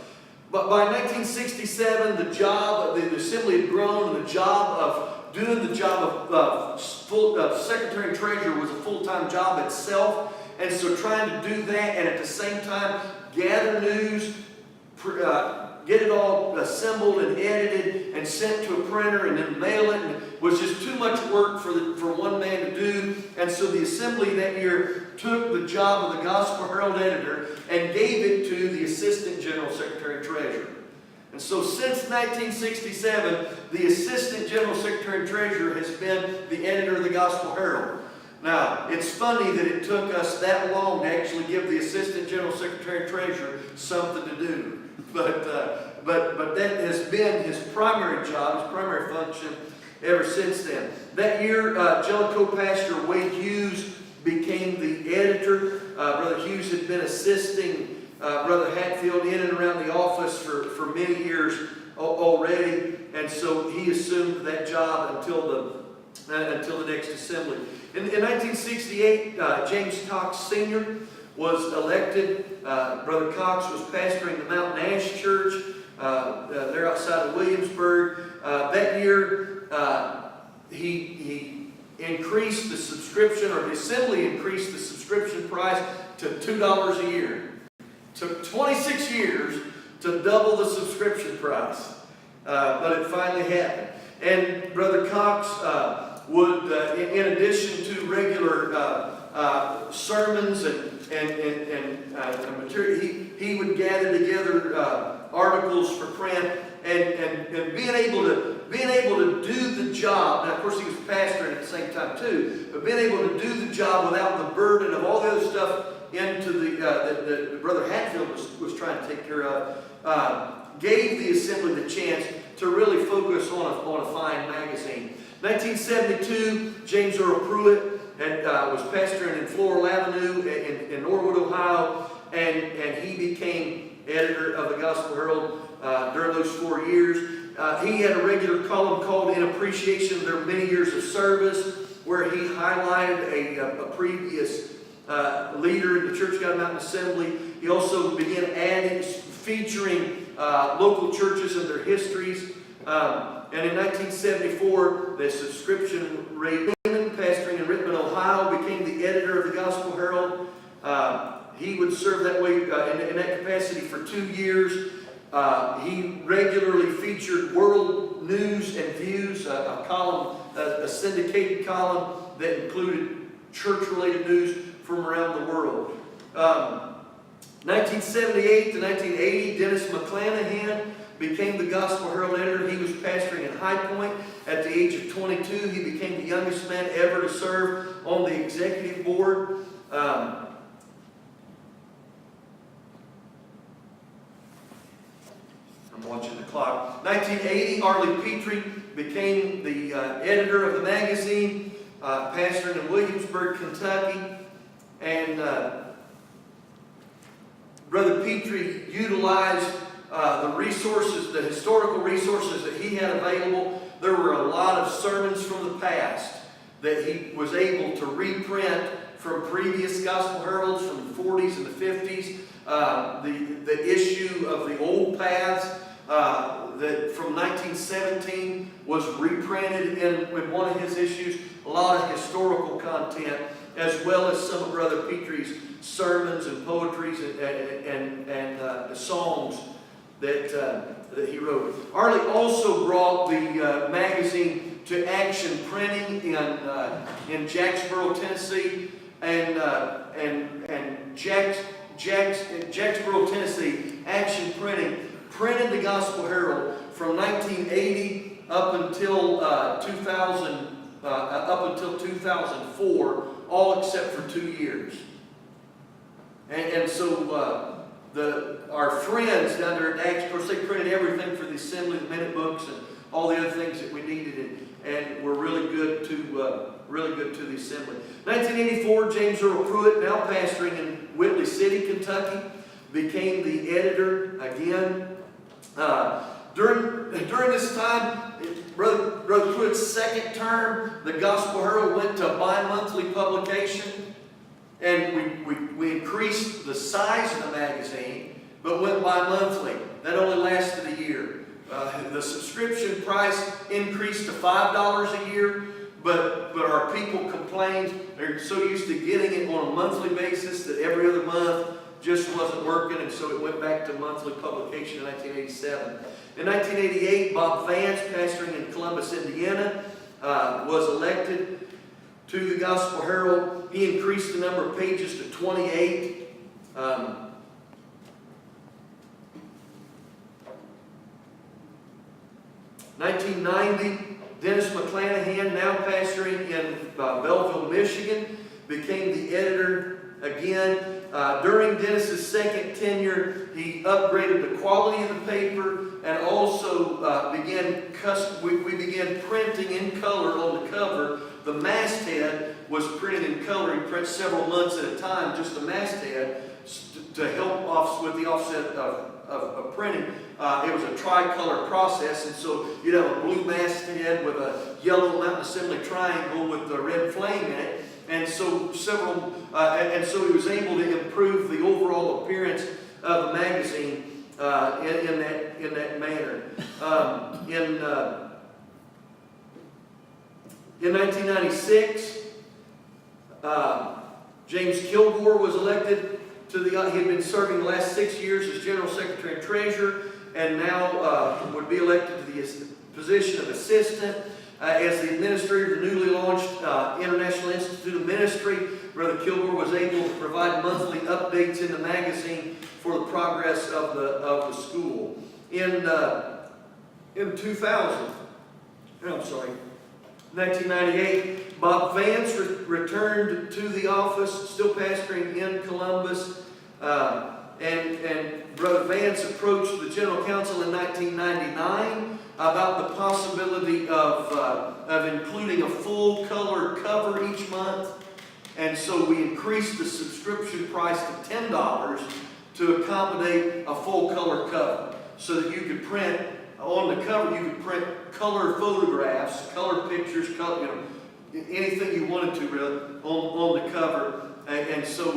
But by 1967, the assembly had grown, and the job of doing the job of Secretary and Treasurer was a full-time job itself. And so trying to do that and at the same time gather news, get it all assembled and edited and sent to a printer and then mail it, and it was just too much work for one man to do. And so the assembly that year took the job of the Gospel Herald editor and gave it to the Assistant General Secretary and Treasurer. And so since 1967, the Assistant General Secretary and Treasurer has been the editor of the Gospel Herald. Now, it's funny that it took us that long to actually give the Assistant General Secretary and Treasurer something to do. But that has been his primary job, his primary function ever since then. That year, Jellicoe pastor Wade Hughes became the editor. Brother Hughes had been assisting Brother Hatfield in and around the office for many years already, and so he assumed that job until the next assembly. In 1968, James Cox Sr. was elected. Brother Cox was pastoring the Mountain Ash Church there outside of Williamsburg. That year, he increased the subscription, or the assembly increased the subscription price to $2 a year. Took 26 years to double the subscription price, but it finally happened. And Brother Cox would, in addition to regular sermons and material, he would gather together articles for print, and being able to do the job. Now, of course, he was pastoring at the same time too, but being able to do the job without the burden of all the other stuff into that Brother Hatfield was trying to take care of, gave the assembly the chance to really focus on a fine magazine. 1972, James Earl Pruitt was pastoring in Floral Avenue in Norwood, Ohio, and he became editor of the Gospel Herald during those 4 years. He had a regular column called In Appreciation of Their Many Years of Service, where he highlighted a previous leader in the Church of God Mountain Assembly. He also began featuring local churches and their histories. And in 1974, the subscription rate, pastoring in Richmond, Ohio, became the editor of the Gospel Herald. He would serve that way in that capacity for 2 years. He regularly featured World News and Views, a column, a syndicated column that included church-related news from around the world. 1978 to 1980, Dennis McClanahan became the Gospel Herald editor. He was pastoring in High Point. At the age of 22, he became the youngest man ever to serve on the executive board. I'm watching the clock. 1980, Arlie Petrie became the editor of the magazine, pastoring in Williamsburg, Kentucky. And Brother Petrie utilized the resources, the historical resources that he had available. There were a lot of sermons from the past that he was able to reprint from previous Gospel Heralds from the 40s and the 50s. The issue of the Old Paths that from 1917 was reprinted in one of his issues. A lot of historical content, as well as some of Brother Petrie's sermons and poetries and songs that he wrote. Arlie also brought the magazine to Action Printing in Jacksboro, Tennessee, and Jacksboro, Tennessee. Action Printing printed the Gospel Herald from 1980 up until 2004, all except for 2 years. And so our friends down there at Action, of course, they printed everything for the assembly, the minute books, and all the other things that we needed, and were really good to the assembly. 1984, James Earl Pruitt, now pastoring in Whitley City, Kentucky, became the editor again. During this time, Brother Pruitt's second term, the Gospel Herald went to a bi-monthly publication, and we increased the size of the magazine, but went bi-monthly. That only lasted a year. The subscription price increased to $5 a year, but our people complained. They're so used to getting it on a monthly basis that every other month just wasn't working, and so it went back to monthly publication in 1987. In 1988, Bob Vance, pastoring in Columbus, Indiana, was elected to the Gospel Herald. He increased the number of pages to 28. 1990, Dennis McClanahan, now pastoring in Belleville, Michigan, became the editor again. During Dennis's second tenure, he upgraded the quality of the paper and also we began printing in color on the cover. The masthead was printed in color. He prints several months at a time, just the masthead, to help with the offset of printing. It was a tricolor process, and so you'd have a blue masthead with a yellow Mountain Assembly triangle with the red flame in it. And so he was able to improve the overall appearance of the magazine in that manner. In 1996, James Kilgore was elected to the. He had been serving the last 6 years as General Secretary and Treasurer, and now would be elected to the position of assistant. As the administrator of the newly launched International Institute of Ministry, Brother Kilgore was able to provide monthly updates in the magazine for the progress of the school. In 1998, Bob Vance returned to the office, still pastoring in Columbus, and Brother Vance approached the General Council in 1999 about the possibility of including a full color cover each month. And so we increased the subscription price to $10 to accommodate a full color cover, so that you could print, on the cover you could print color photographs, color pictures, anything you wanted to really on the cover. And so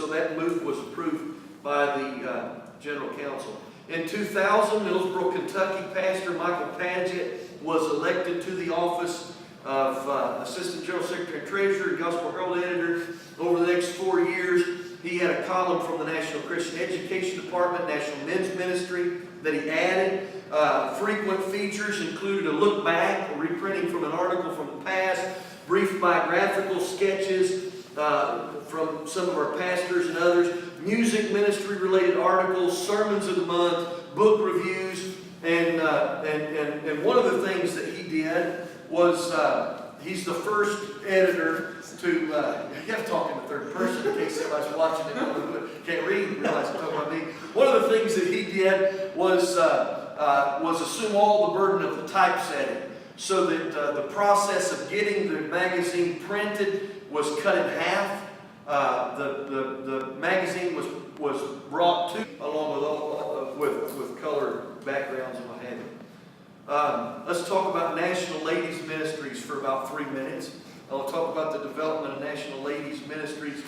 that move was approved by the General Council. In 2000, Middlesboro, Kentucky, Pastor Michael Padgett was elected to the office of Assistant General Secretary and Treasurer, Gospel Herald Editor. Over the next 4 years, he had a column from the National Christian Education Department, National Men's Ministry, that he added. Frequent features included a look back, a reprinting from an article from the past, brief biographical sketches from some of our pastors and others, music ministry related articles, sermons of the month, book reviews, and one of the things that he did was he's the first editor to, you have to talk in the third person in case somebody's watching it and can't read and realize I'm talking about me. One of the things that he did was assume all the burden of the typesetting, so that the process of getting the magazine printed was cut in half. The magazine was brought to, along with color backgrounds and what have you. Let's talk about National Ladies Ministries for about 3 minutes. I'll talk about the development of National Ladies Ministries.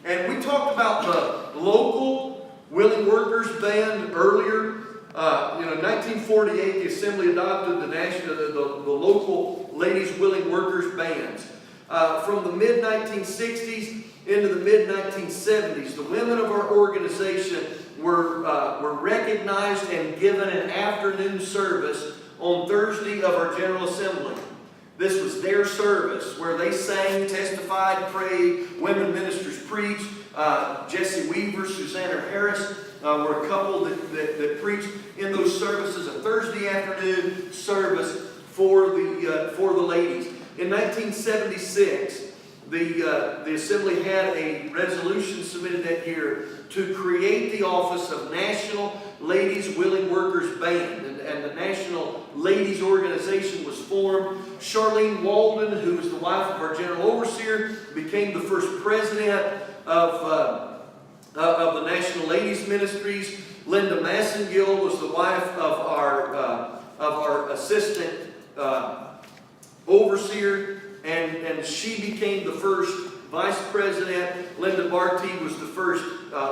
And we talked about the local Willing Workers Band earlier. In 1948, the Assembly adopted the local Ladies Willing Workers Bands. From the mid-1960s into the mid-1970s, the women of our organization were recognized and given an afternoon service on Thursday of our General Assembly. This was their service where they sang, testified, prayed, women ministers preached. Jesse Weaver, Susanna Harris were a couple that preached in those services, a Thursday afternoon service for the ladies. In 1976, the Assembly had a resolution submitted that year to create the office of National Ladies Willing Workers Band, and the National Ladies Organization was formed. Charlene Walden, who was the wife of our General Overseer, became the first president of the National Ladies Ministries. Linda Massengill was the wife of our assistant overseer, and she became the first vice president. Linda Barty was the first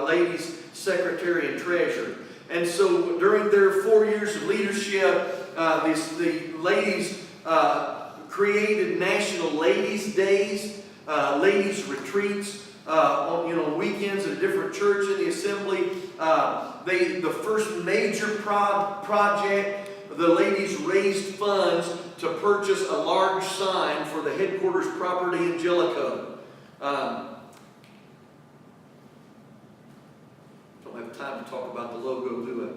ladies secretary and treasurer. And so during their 4 years of leadership, the ladies created National Ladies Days, ladies retreats, on weekends at a different church in the assembly. The first major project, the ladies raised funds to purchase a large sign for the headquarters property in Jellicoe. Don't have time to talk about the logo, do I?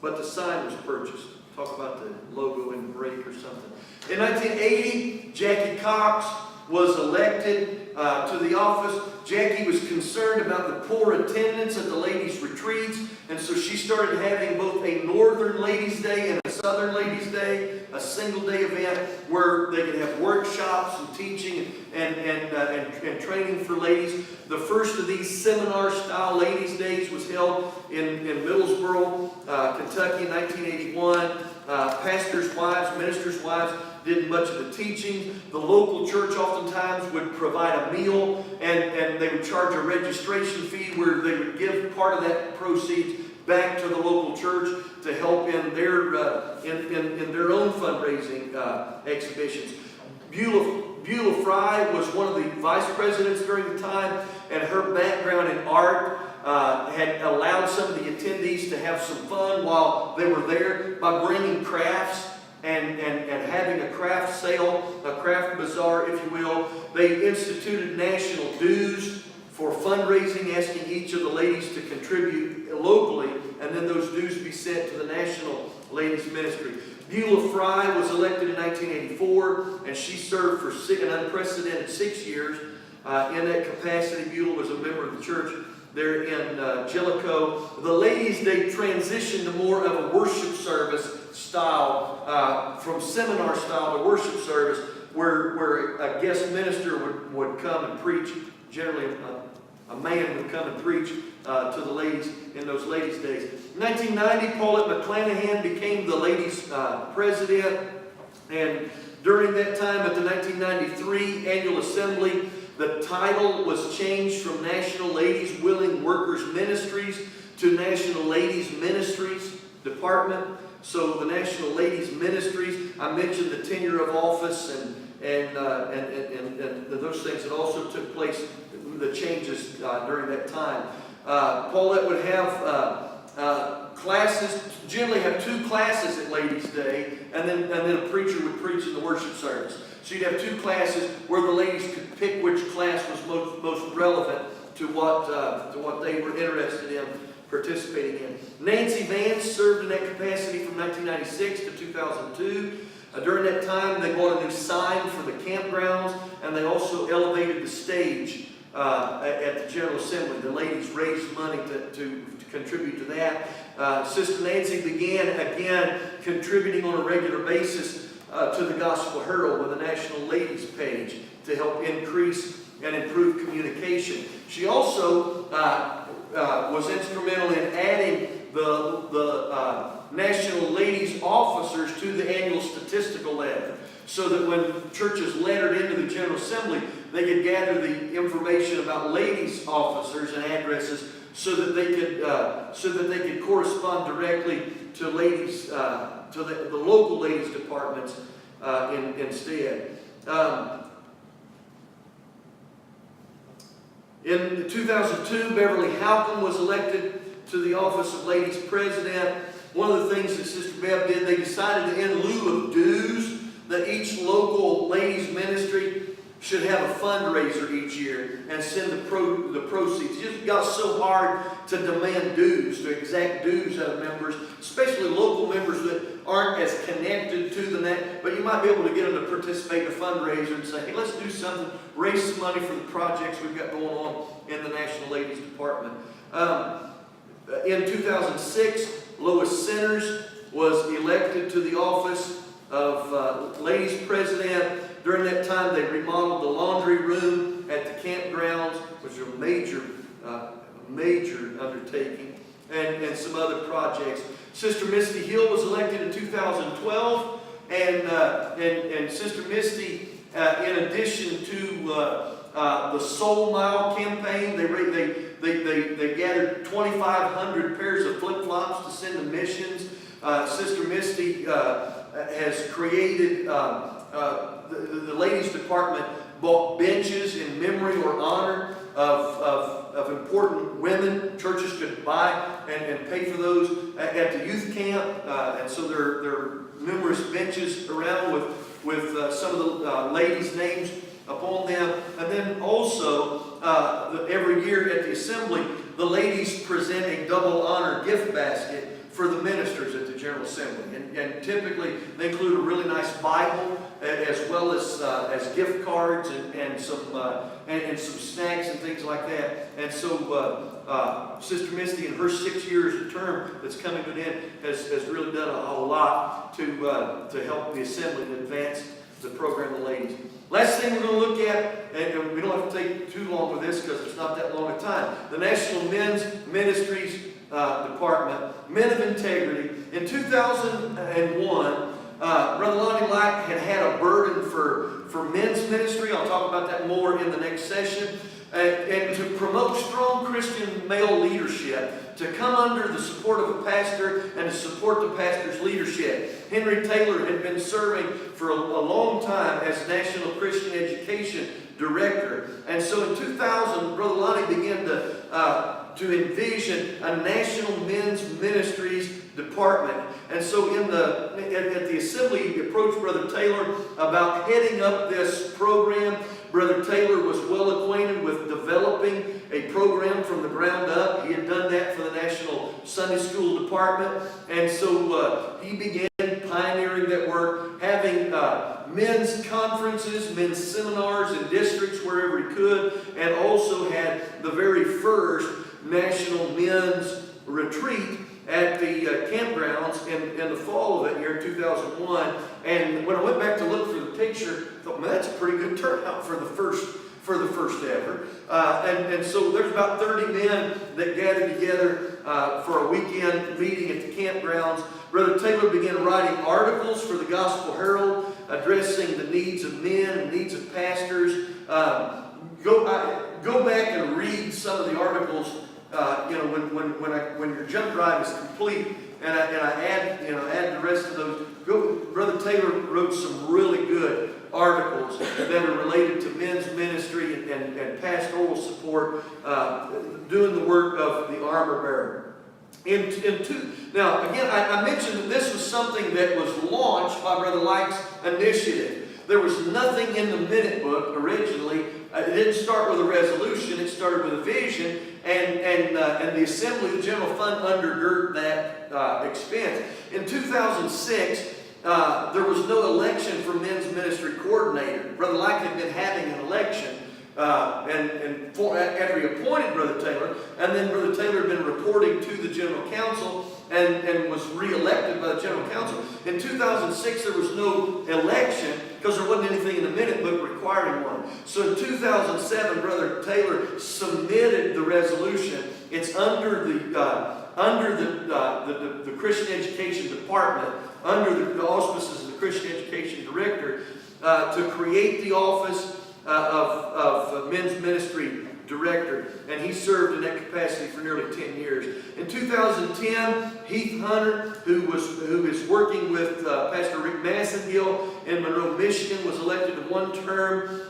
But the sign was purchased. Talk about the logo in break or something. In 1980, Jackie Cox was elected to the office. Jackie was concerned about the poor attendance at the ladies' retreats, and so she started having both a Northern Ladies' Day and a Southern Ladies' Day, a single-day event where they could have workshops and teaching and training for ladies. The first of these seminar-style Ladies' Days was held in Middlesboro, Kentucky in 1981. Pastors' wives, ministers' wives did much of the teaching. The local church oftentimes would provide a meal, and they would charge a registration fee where they would give part of that proceeds back to the local church to help in their own fundraising exhibitions. Beulah Fry was one of the vice presidents during the time, and her background in art had allowed some of the attendees to have some fun while they were there by bringing crafts and having a craft sale, a craft bazaar, if you will. They instituted national dues for fundraising, asking each of the ladies to contribute locally, and then those dues be sent to the National Ladies Ministry. Beulah Fry was elected in 1984, and she served for an unprecedented 6 years. In that capacity, Beulah was a member of the church there in Jellicoe. The Ladies' Day transitioned to more of a worship service style, from seminar style to worship service, where a guest minister would come and preach. Generally, a man would come and preach to the ladies in those ladies' days. In 1990, Paulette McClanahan became the ladies' president, and during that time at the 1993 annual assembly, the title was changed from National Ladies Willing Workers Ministries to National Ladies Ministries Department. So the National Ladies Ministries, I mentioned the tenure of office and those things that also took place, the changes during that time. Paulette would have classes, generally have 2 classes at Ladies' Day, and then a preacher would preach in the worship service. So you'd have 2 classes where the ladies could pick which class was most relevant to what they were interested in participating in. Nancy Vance served in that capacity from 1996 to 2002. During that time, they bought a new sign for the campgrounds, and they also elevated the stage at the General Assembly. The ladies raised money to contribute to that. Sister Nancy began again contributing on a regular basis to the Gospel Herald with a National Ladies page to help increase and improve communication. She also was instrumental in adding the National Ladies officers to the annual statistical letter, so that when churches lettered into the General Assembly, they could gather the information about ladies officers and addresses, so that they could correspond directly to ladies, to the local ladies departments instead. In 2002, Beverly Halcomb was elected to the office of Ladies President. One of the things that Sister Bev did, they decided that in lieu of dues, that each local ladies ministry should have a fundraiser each year and send the proceeds. It just got so hard to demand dues, to exact dues out of members, especially local members that aren't as connected to the net, but you might be able to get them to participate in a fundraiser and say, hey, let's do something, raise some money for the projects we've got going on in the National Ladies Department. In 2006, Lois Centers was elected to the office of Ladies President. During that time, they remodeled the laundry room at the campgrounds, which was a major undertaking, and some other projects. Sister Misty Hill was elected in 2012, and Sister Misty, in addition to the Soul Mile campaign, they gathered 2,500 pairs of flip-flops to send to missions. Sister Misty has created the ladies department bought benches in memory or honor of important women. Churches could buy and pay for those at the youth camp. And so there are numerous benches around with some of the ladies' names upon them. And then also, every year at the assembly, the ladies present a double honor gift basket for the ministers at the General Assembly. And typically, they include a really nice Bible, as well as gift cards and some snacks and things like that. And so Sister Misty, in her 6 years of term that's coming to an end, has really done a whole lot to help the Assembly and advance the program of the ladies. Last thing we're going to look at, and we don't have to take too long with this because it's not that long a time, the National Men's Ministries Department, Men of Integrity. In 2001, Brother Lonnie Lack had a burden for men's ministry. I'll talk about that more in the next session. And to promote strong Christian male leadership, to come under the support of a pastor and to support the pastor's leadership. Henry Taylor had been serving for a long time as National Christian Education Director. And so in 2000, Brother Lonnie began to envision a National Men's Ministries Department. And so at the assembly, he approached Brother Taylor about heading up this program. Brother Taylor was well acquainted with developing a program from the ground up. He had done that for the National Sunday School Department. And so he began pioneering that work, having men's conferences, men's seminars in districts wherever he could, and also had the very first National Men's Retreat at the campgrounds in the fall of that year, 2001. And when I went back to look for the picture, I thought, man, that's a pretty good turnout for the first ever. And so there's about 30 men that gathered together for a weekend meeting at the campgrounds. Brother Taylor began writing articles for the Gospel Herald, addressing the needs of men and needs of pastors. Go back and read some of the articles. When your jump drive is complete, and I add the rest of those. Brother Taylor wrote some really good articles that are related to men's ministry and pastoral support, doing the work of the armor bearer. Now, again, I mentioned that this was something that was launched by Brother Lack's initiative. There was nothing in the minute book originally. It didn't start with a resolution. It started with a vision, and the Assembly, the General Fund, undergird that expense. In 2006, there was no election for men's ministry coordinator. Brother Lack had been having an election, after he appointed Brother Taylor, and then Brother Taylor had been reporting to the General Council and was re-elected by the General Council. In 2006, there was no election because there wasn't anything in the minute book requiring one. So in 2007, Brother Taylor submitted the resolution. It's under the Christian Education Department, under the auspices of the Christian Education Director, to create the office of Men's Ministry Director, and he served in that capacity for nearly 10 years. In 2010, Heath Hunter, who is working with Pastor Rick Massengill in Monroe, Michigan, was elected to one term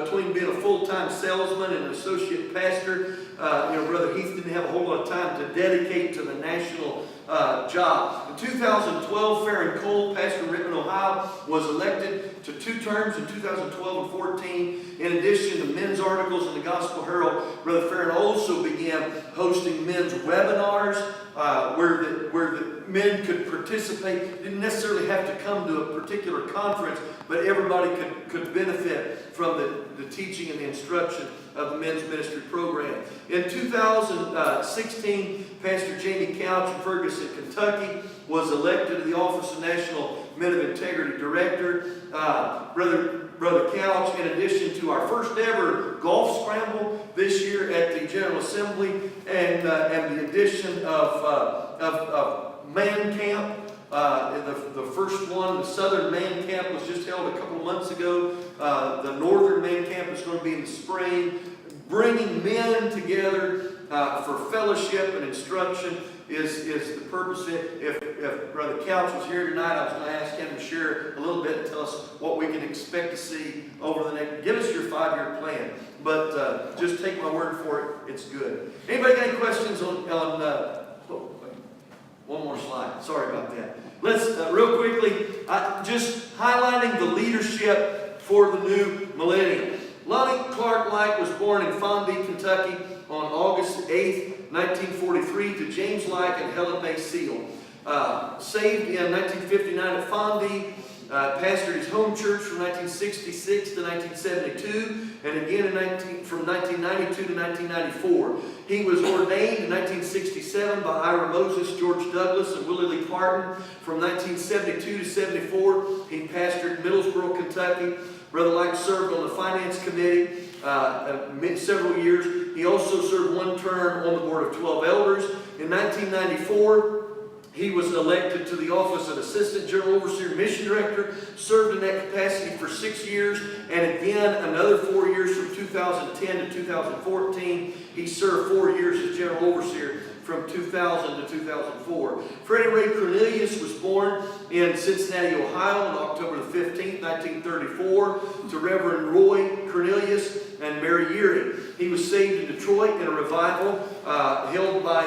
between being a full-time salesman and an associate pastor. Brother Heath didn't have a whole lot of time to dedicate to the national job. In 2012, Farron Cole, pastor in Rittman, Ohio, was elected to 2 terms in 2012 and 14. In addition to men's articles in the Gospel Herald, Brother Farron also began hosting men's webinars where the men could participate. Didn't necessarily have to come to a particular conference, but everybody could benefit from the teaching and the instruction of the men's ministry program. In 2016, Pastor Jamie Couch in Ferguson, Kentucky, was elected to the office of National Men of Integrity Director. Brother Couch, in addition to our first ever golf scramble this year at the General Assembly, and the addition of Man Camp. The first one, the Southern Man Camp, was just held a couple of months ago. The Northern Man Camp is going to be in the spring, bringing men together for fellowship and instruction. is the purpose. If Brother Couch was here tonight, I was going to ask him to share a little bit and tell us what we can expect to see over the next. Give us your 5-year plan, but just take my word for it. It's good. Anybody got any questions on one more slide? Sorry about that. Let's real quickly just highlighting the leadership for the new millennium. Lonnie Clark Light was born in Fondie, Kentucky on August 8th, 1943 to James Light and Helen May Seal. Saved in 1959 at Fondie, pastored his home church from 1966 to 1972, and again from 1992 to 1994. He was ordained in 1967 by Ira Moses, George Douglas, and Willie Lee Parton. From 1972 to 74, he pastored Middlesboro, Kentucky. Brother Light served on the Finance Committee several years. He also served one term on the Board of 12 Elders. In 1994, he was elected to the office of Assistant General Overseer Mission Director, served in that capacity for 6 years, and again another 4 years from 2010 to 2014. He served 4 years as General Overseer from 2000 to 2004. Freddie Ray Cornelius was born in Cincinnati, Ohio on October the 15th, 1934, to Reverend Roy Cornelius and Mary Yeary. He was saved in Detroit in a revival held by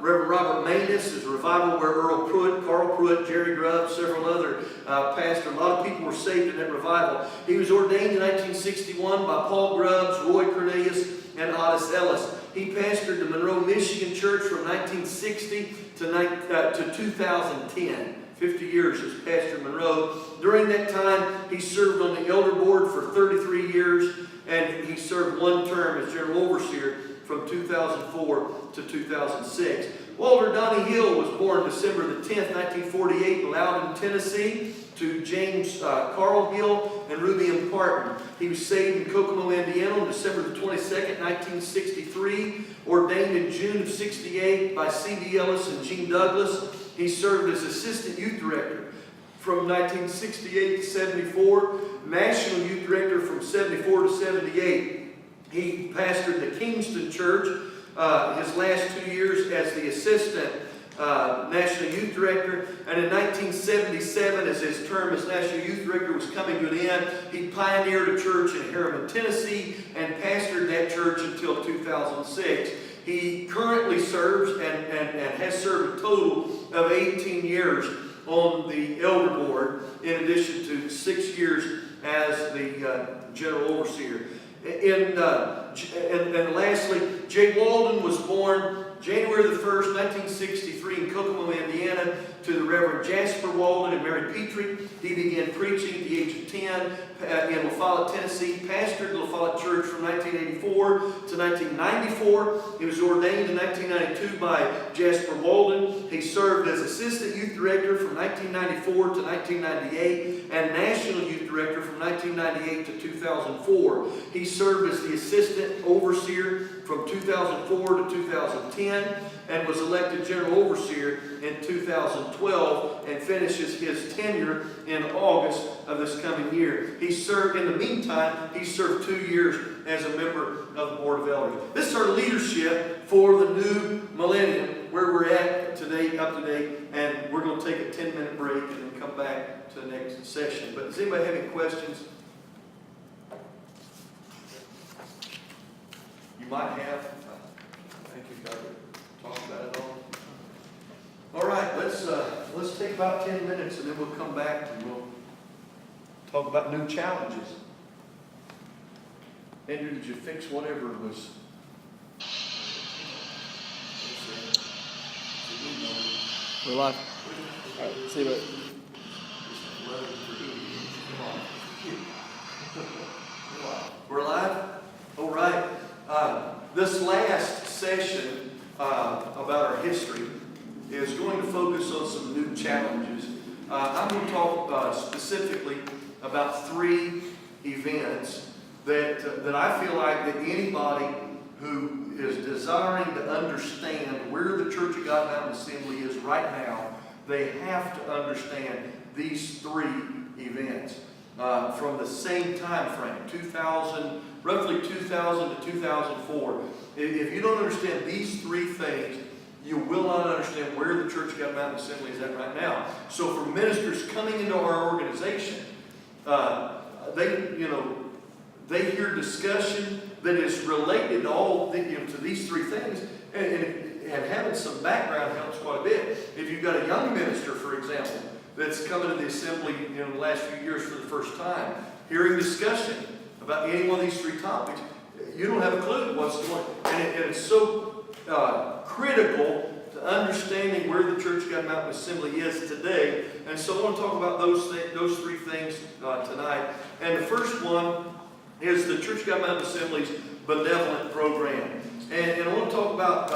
Reverend Robert Manus. Is a revival where Earl Pruitt, Carl Pruitt, Jerry Grubb, several other pastors, a lot of people were saved in that revival. He was ordained in 1961 by Paul Grubbs, Roy Cornelius, and Otis Ellis. He pastored the Monroe, Michigan church from 1960 to 2010. 50 years as pastor in Monroe. During that time, he served on the elder board for 33 years, and he served one term as general overseer from 2004 to 2006. Walter Donnie Hill was born December the 10th, 1948 in Loudon, Tennessee, to James Carl Hill and Ruby M. Parton. He was saved in Kokomo, Indiana on December the 22nd, 1963, ordained in June of 68 by C.B. Ellis and Gene Douglas. He served as Assistant Youth Director from 1968 to 74, National Youth Director from 74 to 78. He pastored the Kingston Church his last 2 years as the Assistant National Youth Director, and in 1977, as his term as National Youth Director was coming to an end, he pioneered a church in Harriman, Tennessee, and pastored that church until 2006. He currently serves and has served a total of 18 years on the elder board, in addition to 6 years as the general overseer. And lastly, Jay Walden was born January the 1st, 1963 in Kokomo, Indiana, to the Reverend Jasper Walden and Mary Petrie. He began preaching at the age of 10 in La Follette, Tennessee, pastored La Follette Church from 1984 to 1994. He was ordained in 1992 by Jasper Walden. He served as Assistant Youth Director from 1994 to 1998 and National Youth Director from 1998 to 2004. He served as the Assistant Overseer from 2004 to 2010 and was elected General Overseer in 2012 and finishes his tenure in August of this coming year. He served, in the meantime, he served 2 years as a member of the Board of Elders. This is our leadership for the new millennium, where we're at today, up to date, and we're going to take a 10-minute break and then come back to the next session. But does anybody have any questions? You might have. I think you've got to talk about it all. All right, let's take about 10 minutes and then we'll come back and we'll talk about new challenges. Andrew, did you fix whatever was? We're live. All right, see you later. We're live? All right. This last session about our history is going to focus on some new challenges. I'm going to talk specifically about 3 events that I feel like that anybody who is desiring to understand where the Church of God Mountain Assembly is right now, they have to understand these 3 events from the same time frame, roughly 2000 to 2004. If you don't understand these 3 things, you will not understand where the Church of God Mountain Assembly is at right now. So for ministers coming into our organization, they hear discussion that is related to to these three things, and having some background helps quite a bit. If you've got a young minister, for example, that's coming to the assembly in the last few years for the first time, hearing discussion about any one of these three topics, you don't have a clue what's going on. And it's so critical to understanding where the Church of God Mountain Assembly is today. And so I want to talk about those three things tonight. And the first one is the Church of God Mountain Assembly's benevolent program. And I want to talk about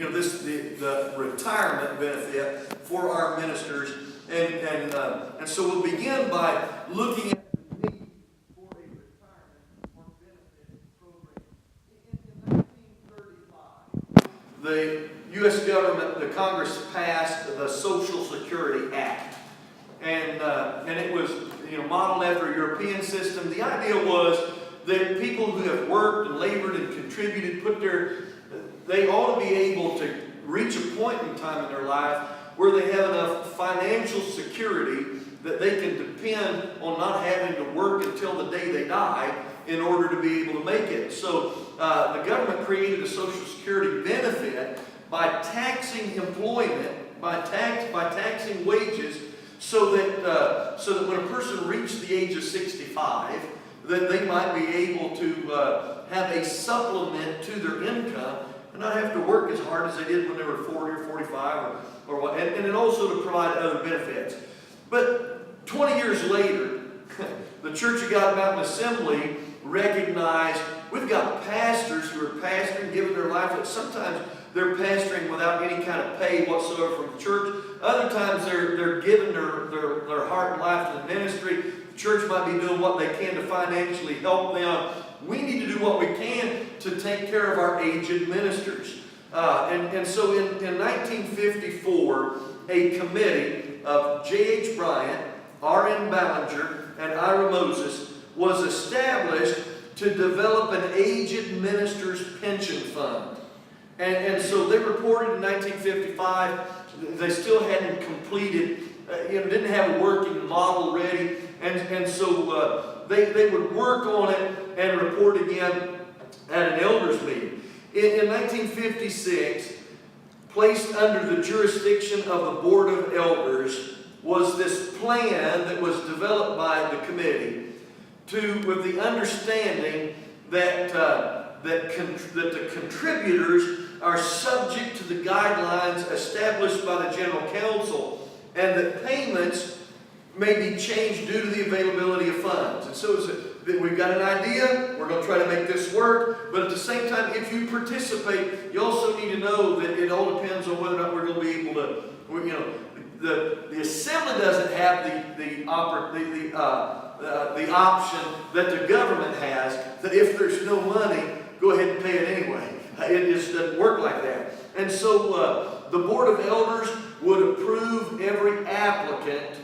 the retirement benefit for our ministers. And so we'll begin by looking at the need for a retirement or benefit program. In 1935, the U.S. government, the Congress passed the Social Security Act. And it was modeled after a European system. The idea was that people who have worked and labored and contributed, they ought to be able to reach a point in time in their life where they have enough financial security that they can depend on not having to work until the day they die in order to be able to make it. So the government created a Social Security benefit by taxing employment, by taxing wages, so that when a person reached the age of 65, that they might be able to have a supplement to their income and not have to work as hard as they did when they were 40 or 45 or what, and then also to provide other benefits. But 20 years later, the Church of God Mountain Assembly recognized we've got pastors who are pastoring, giving their life, but sometimes they're pastoring without any kind of pay whatsoever from the church. Other times they're giving their heart and life to the ministry. The church might be doing what they can to financially help them. We need to do what we can to take care of our aged ministers. And so in 1954, a committee of J.H. Bryant, R.N. Ballinger, and Ira Moses was established to develop an aged minister's pension fund. And so they reported in 1955, they still hadn't completed, didn't have a working model ready. And so they would work on it and report again at an elders meeting. In 1956, placed under the jurisdiction of the Board of Elders was this plan that was developed by the committee with the understanding that the contributors are subject to the guidelines established by the General Council, and that payments may be changed due to the availability of funds. And so we've got an idea, we're going to try to make this work, but at the same time, if you participate, you also need to know that it all depends on whether or not we're going to be able to, the assembly doesn't have the option that the government has, that if there's no money, go ahead and pay it anyway. It just doesn't work like that. And so the Board of Elders would approve every applicant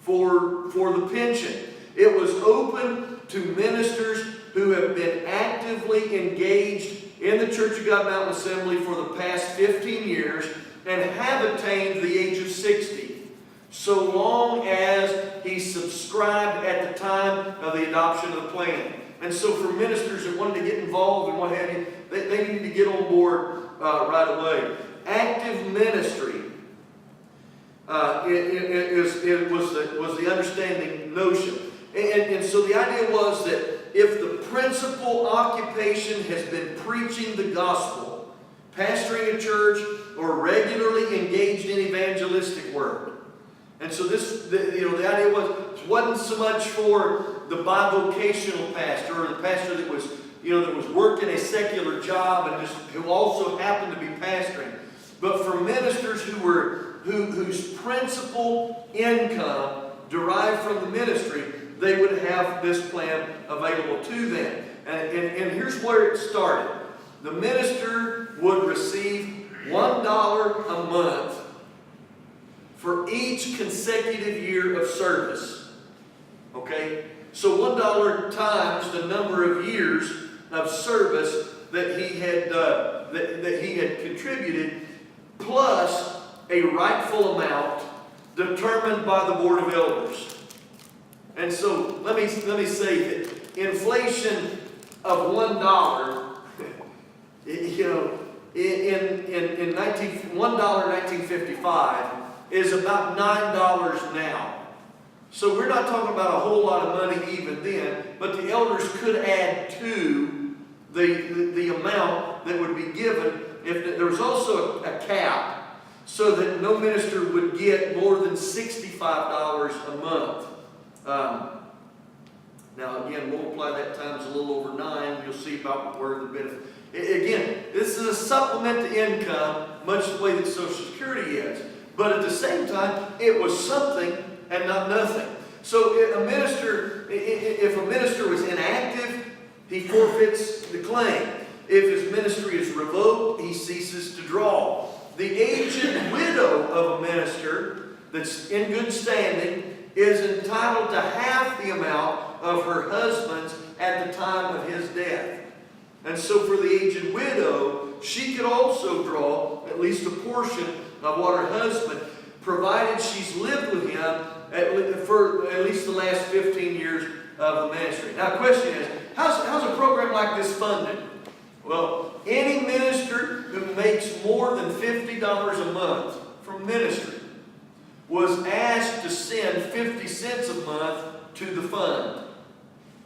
for the pension. It was open to ministers who have been actively engaged in the Church of God Mountain Assembly for the past 15 years and have attained the age of 60, so long as he subscribed at the time of the adoption of the plan. And so for ministers that wanted to get involved and what have you, they need to get on board right away. Active ministry it was the understanding notion. And so the idea was that if the principal occupation has been preaching the gospel, pastoring a church, or regularly engaged in evangelistic work. And so the idea wasn't so much for the bivocational pastor or the pastor that was working a secular job and who also happened to be pastoring, but for ministers whose principal income derived from the ministry, they would have this plan available to them. And here's where it started. The minister would receive $1 a month for each consecutive year of service. Okay? So $1 times the number of years of service that he had that he had contributed, plus a rightful amount determined by the Board of Elders. And so let me say that inflation of $1, you know, in $1 1955 is about $9 now. So we're not talking about a whole lot of money even then, but the elders could add to the amount that would be given. If there was also a cap, so that no minister would get more than $65 a month. Now again, multiply that times a little over 9, you'll see about where the benefit. Again, this is a supplement to income, much the way that Social Security is. But at the same time, it was something and not nothing. So if a minister was inactive, he forfeits the claim. If his ministry is revoked, he ceases to draw. The aged widow of a minister that's in good standing is entitled to half the amount of her husband's at the time of his death. And so for the aged widow, she could also draw at least a portion of what her husband, provided she's lived with him for at least the last 15 years of the ministry. Now the question is, how's a program like this funded? Well, any minister who makes more than $50 a month from ministry was asked to send 50 cents a month to the fund.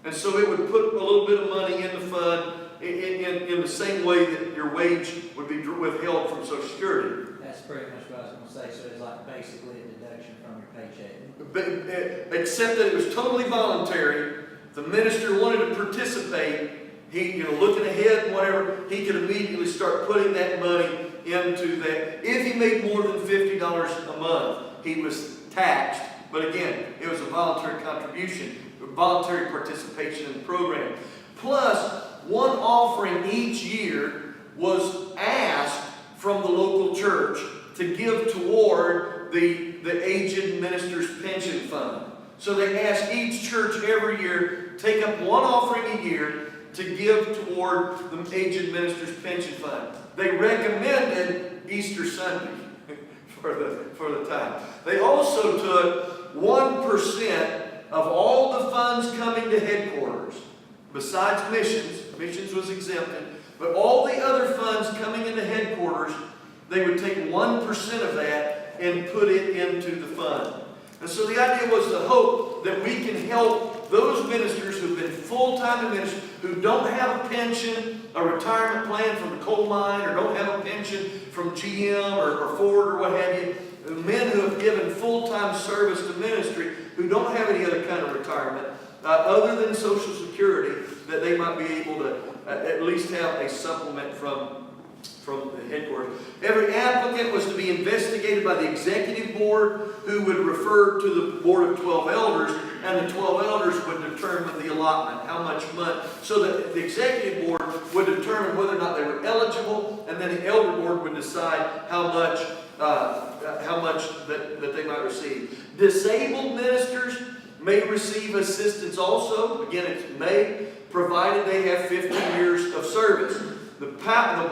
And so it would put a little bit of money in the fund in the same way that your wage would be withheld from Social Security. That's pretty much what I was going to say. So it's like basically a deduction from your paycheck. Except that it was totally voluntary. The minister wanted to participate. He, looking ahead and whatever, he could immediately start putting that money into that. If he made more than $50 a month, he was taxed. But again, it was a voluntary contribution, a voluntary participation in the program. Plus, one offering each year was asked from the local church to give toward the aged minister's pension fund. So they asked each church every year, take up one offering a year to give toward the aged minister's pension fund. They recommended Easter Sunday for the time. They also took 1% of all the funds coming to headquarters, besides missions. Missions was exempted, but all the other funds coming into headquarters, they would take 1% of that and put it into the fund. And so the idea was to hope that we can help those ministers who've been full-time in ministry, who don't have a pension, a retirement plan from the coal mine, or don't have a pension from GM or Ford or what have you, men who have given full-time service to ministry, who don't have any other kind of retirement, other than Social Security, that they might be able to at least have a supplement from the headquarters. Every applicant was to be investigated by the executive board, who would refer to the board of 12 elders, and the 12 elders would determine the allotment, how much money. So that the executive board would determine whether or not they were eligible, and then the elder board would decide how much that they might receive. Disabled ministers may receive assistance also. Again, it's may, provided they have 15 years of service. The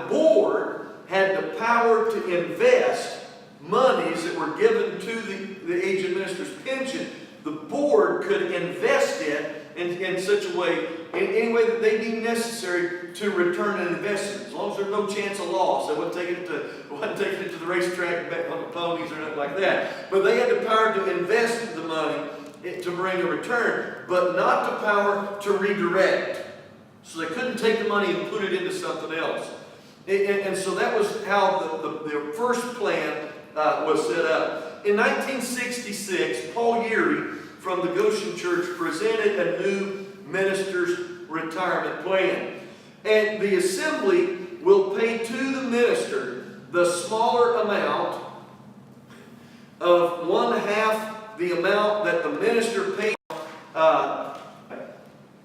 board had the power to invest monies that were given to the aged minister's pension. The board could invest it in such a way, in any way that they deemed necessary to return an investment, as long as there's no chance of loss. They wasn't taking it to the racetrack back on the ponies or nothing like that. But they had the power to invest the money to bring a return, but not the power to redirect. So they couldn't take the money and put it into something else. And so that was how the first plan was set up. In 1966, Paul Yeary from the Goshen Church presented a new minister's retirement plan. And the assembly will pay to the minister the smaller amount of 1/2 the amount that the minister paid.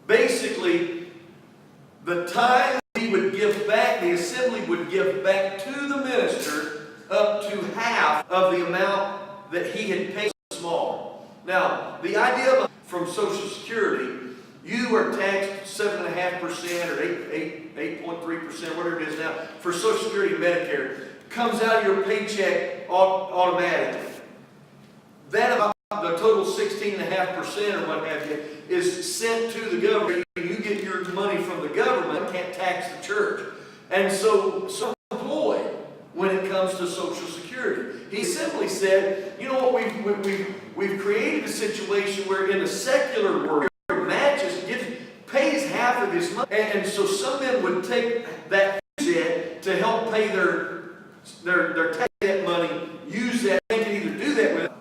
Basically, the time he would give back, the assembly would give back to the minister up to half of the amount that he had paid smaller. Now, the idea from Social Security You are taxed 7.5% or 8.3%, whatever it is now, for Social Security and Medicare. Comes out of your paycheck automatically. That about the total 16.5% or what have you is sent to the government. You get your money from the government, can't tax the church. And so employed when it comes to Social Security. He simply said, you know what, we've created a situation where in the secular world, matches, pays half of his money. And so some men would take that to help pay their tax debt money, use that, they can either do that with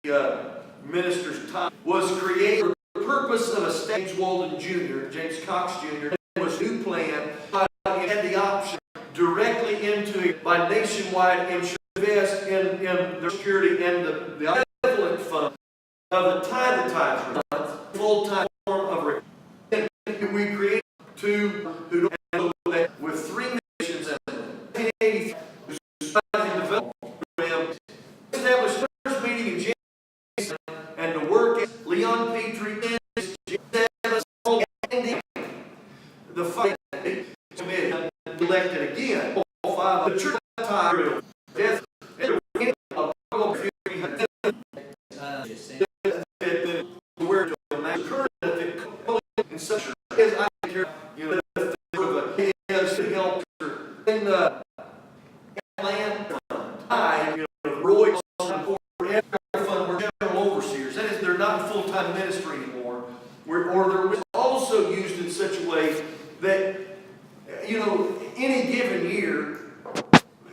the minister's time, was created for the purpose of a James Walden Jr., James Cox Jr., was a new plan, had the option directly into by Nationwide Insurance invest in their security and the benevolent fund of the tithe full-time form of recruitment. We created two who don't know that with 3 nations in 1983 developed established first meeting in January and to work at Leon Petrie the fight committee elected again. All 5 of the church time death where in such as I hear, you know, the is to help in the land fund, you know, Roy for every fund, we're general overseers. That is, they're not full-time ministry anymore. Or they're also used in such a way that, you know, any given year,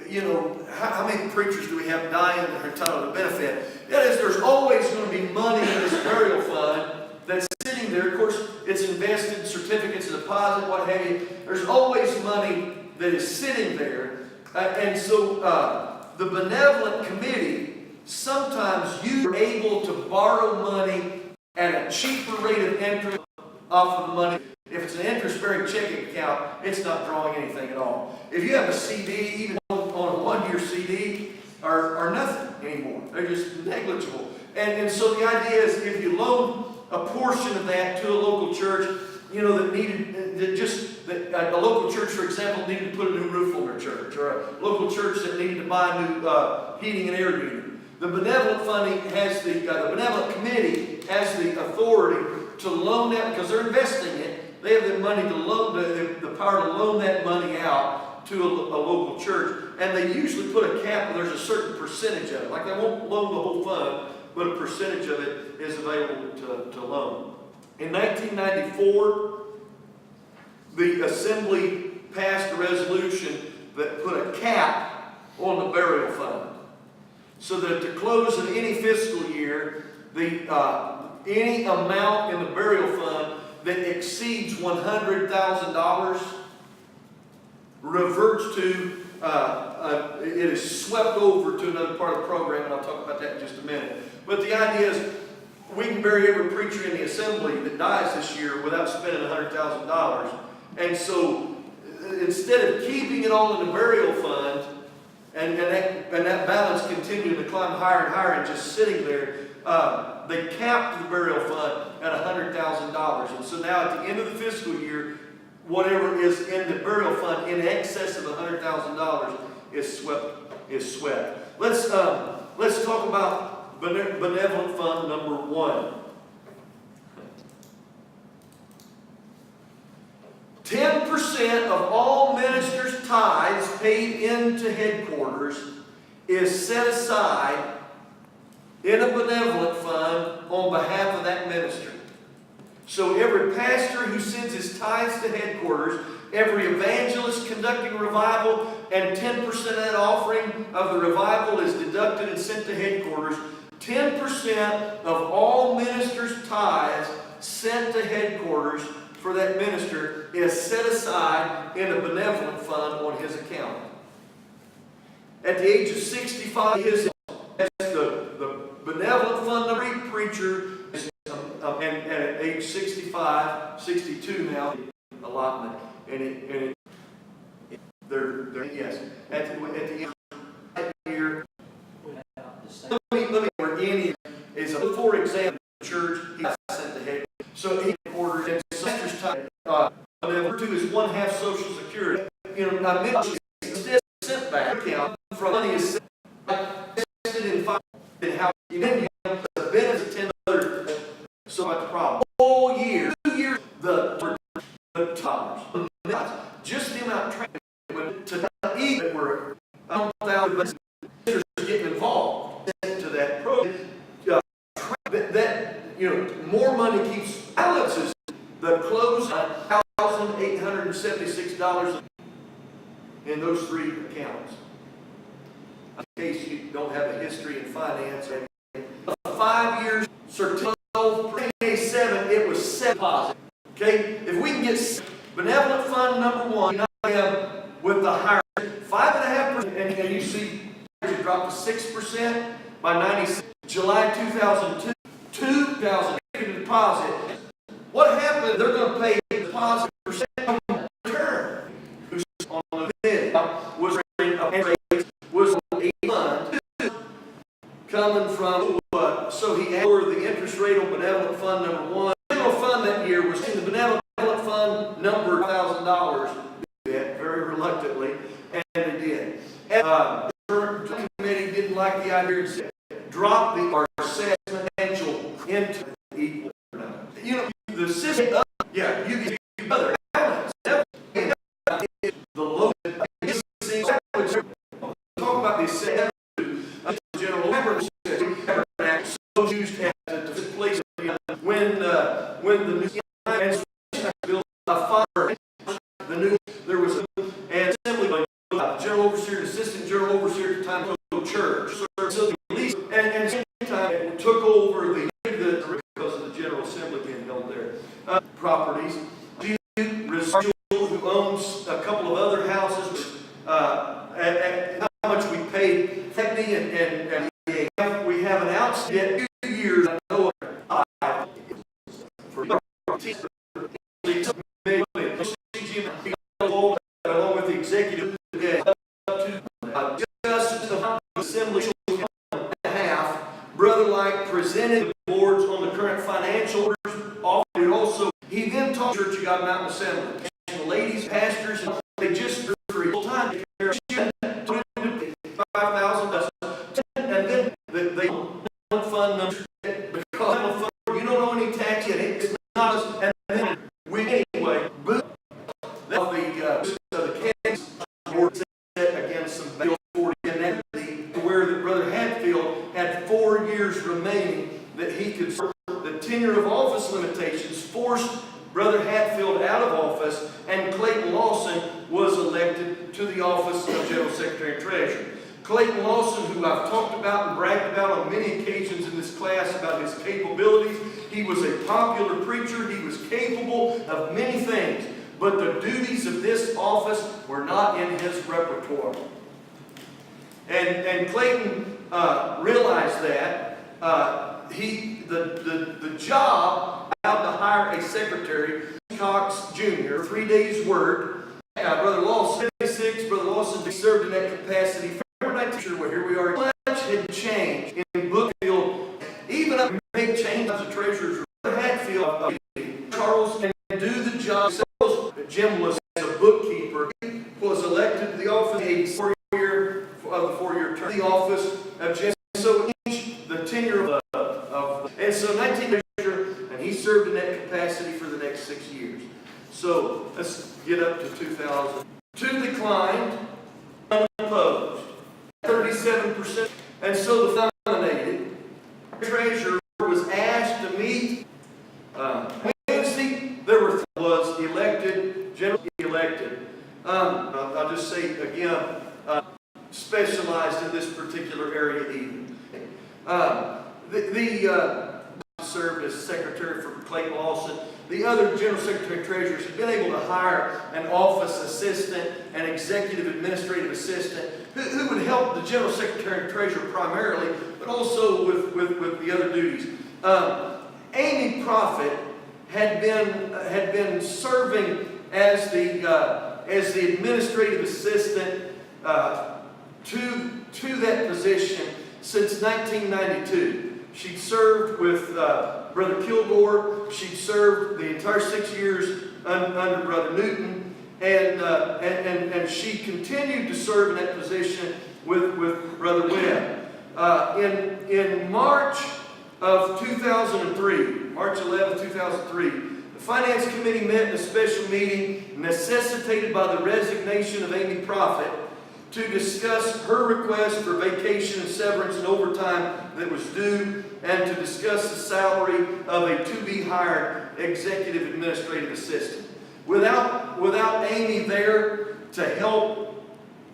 you know, how many preachers do we have dying that are entitled to benefit? That is, there's always going to be money in this burial fund that's sitting there. Of course, it's invested, certificates of deposit, what have you. There's always money that is sitting there. And so the benevolent committee, sometimes you are able to borrow money at a cheaper rate of interest off of the money. If it's an interest-bearing checking account, it's not drawing anything at all. If you have a CD, even on a 1-year CD, are nothing anymore. They're just negligible. And so the idea is if you loan a portion of that to a local church, you know, a local church, for example, needed to put a new roof on their church, or a local church that needed to buy a new heating and air unit. The benevolent funding has the benevolent committee has the authority to loan that because they're investing it. They have the money to loan, the power to loan that money out to a local church. And they usually put a cap, there's a certain percentage of it. Like they won't loan the whole fund, but a percentage of it is available to loan. In 1994, the Assembly passed a resolution that put a cap on the burial fund. So that at the close of any fiscal year, any amount in the burial fund that exceeds $100,000 reverts to, it is swept over to another part of the program, and I'll talk about that in just a minute. But the idea is, we can bury every preacher in the assembly that dies this year without spending $100,000. And so, instead of keeping it all in the burial fund, and that balance continuing to climb higher and higher and just sitting there, they capped the burial fund at $100,000. And so now at the end of the fiscal year, whatever is in the burial fund in excess of $100,000 is swept. Let's talk about benevolent fund number 1. 10% of all ministers' tithes paid into headquarters is set aside in a benevolent fund on behalf of that minister. So every pastor who sends his tithes to headquarters, every evangelist conducting revival, and 10% of that offering of the revival is deducted and sent to headquarters. 10% of all ministers' tithes sent to headquarters for that minister is set aside in a benevolent fund on his account. At the age of 65, the benevolent fund, the preacher, and at age 65, 62 now, allotment, and they're yes. At the end of that year, let me where any is for example, the church he sent to head. So headquarters Then you have the benefit 10 other, so much problem. Whole year, 2 years, the tops, just the amount of training went to eat that were 1,000 getting involved into that program. That more money keeps balances the close $1,876 in those 3 accounts. In case you don't have a history in finance, 5 years, certificate 7, it was 7 positive. Okay, if we can get benevolent fund number 1, you have with the higher 5.5%, and you see it dropped to 6% by 96. July 2002, 2,000 deposit. What happened? They're going to pay a deposit percent return. Who's on the bid was a fund coming from so he lowered the interest rate on benevolent fund number 1. The general fund that year was in the benevolent fund number $1,000. Very reluctantly, and they did. And the committee didn't like the idea and said, drop our assessment potential into equal. The system, you get other elements. The low, talk about the assessment. General Labor Act so used to place when the new bill fire the new there was and assembly general overseer, assistant general overseer at the time of the church. So and at the same time it took over the because of the General Assembly being held there. Properties. Residual, who owns a couple of other houses, and how much we paid. Technically, and we have an outstanding 2 years. I know for along with the executive today, just the assembly and a half, Brother Light presented the boards on the current financial orders. Also, he then taught the Church of God Mountain Assembly. And the ladies, pastors, they just for a time to care $5,000, and then they fund them because you don't owe any tax in it. It's not us, and then we anyway. But the case board set against some bill 40 and where the Brother Hatfield had 4 years remaining that he could serve. The tenure of office limitations forced Brother Hatfield out of office, and Clayton Lawson was elected to the office of General Secretary and Treasurer. Clayton Lawson, who I've talked about and bragged about on many occasions in this class about his capabilities, he was a popular preacher, he was capable of many things, but the duties of this office were not in his repertoire. And Clayton realized that. The job allowed to hire a secretary, Cox Jr., 3 days' work. Brother Lawson, 76, Brother Lawson served in that capacity. Well, here we are. Much had changed in Brookfield. Even a big change as a treasurer. Brother Hatfield, Charles, and do the job. Jim was a bookkeeper. He was elected to the office of the 4-year term. The office of Jim. So the tenure of and so 19 and he served in that capacity for the next 6 years. So let's get up to 2000. 2 declined, unopposed, 37%. And so the nominated treasurer was asked to meet Wednesday. Was elected, generally elected. I'll just say again, specialized in this particular area even. Served as secretary for Clayton Lawson. The other general secretary and treasurers have been able to hire an office assistant, an executive administrative assistant, who would help the general secretary and treasurer primarily, but also with the other duties. Amy Prophet had been serving as the administrative assistant to that position since 1992. She'd served with Brother Kilgore. She'd served the entire 6 years under Brother Newton, and she continued to serve in that position with Brother Webb. In March of 2003, March 11, 2003, the Finance Committee met in a special meeting necessitated by the resignation of Amy Prophet to discuss her request for vacation and severance and overtime that was due, and to discuss the salary of a to-be-hired executive administrative assistant. Without Amy there to help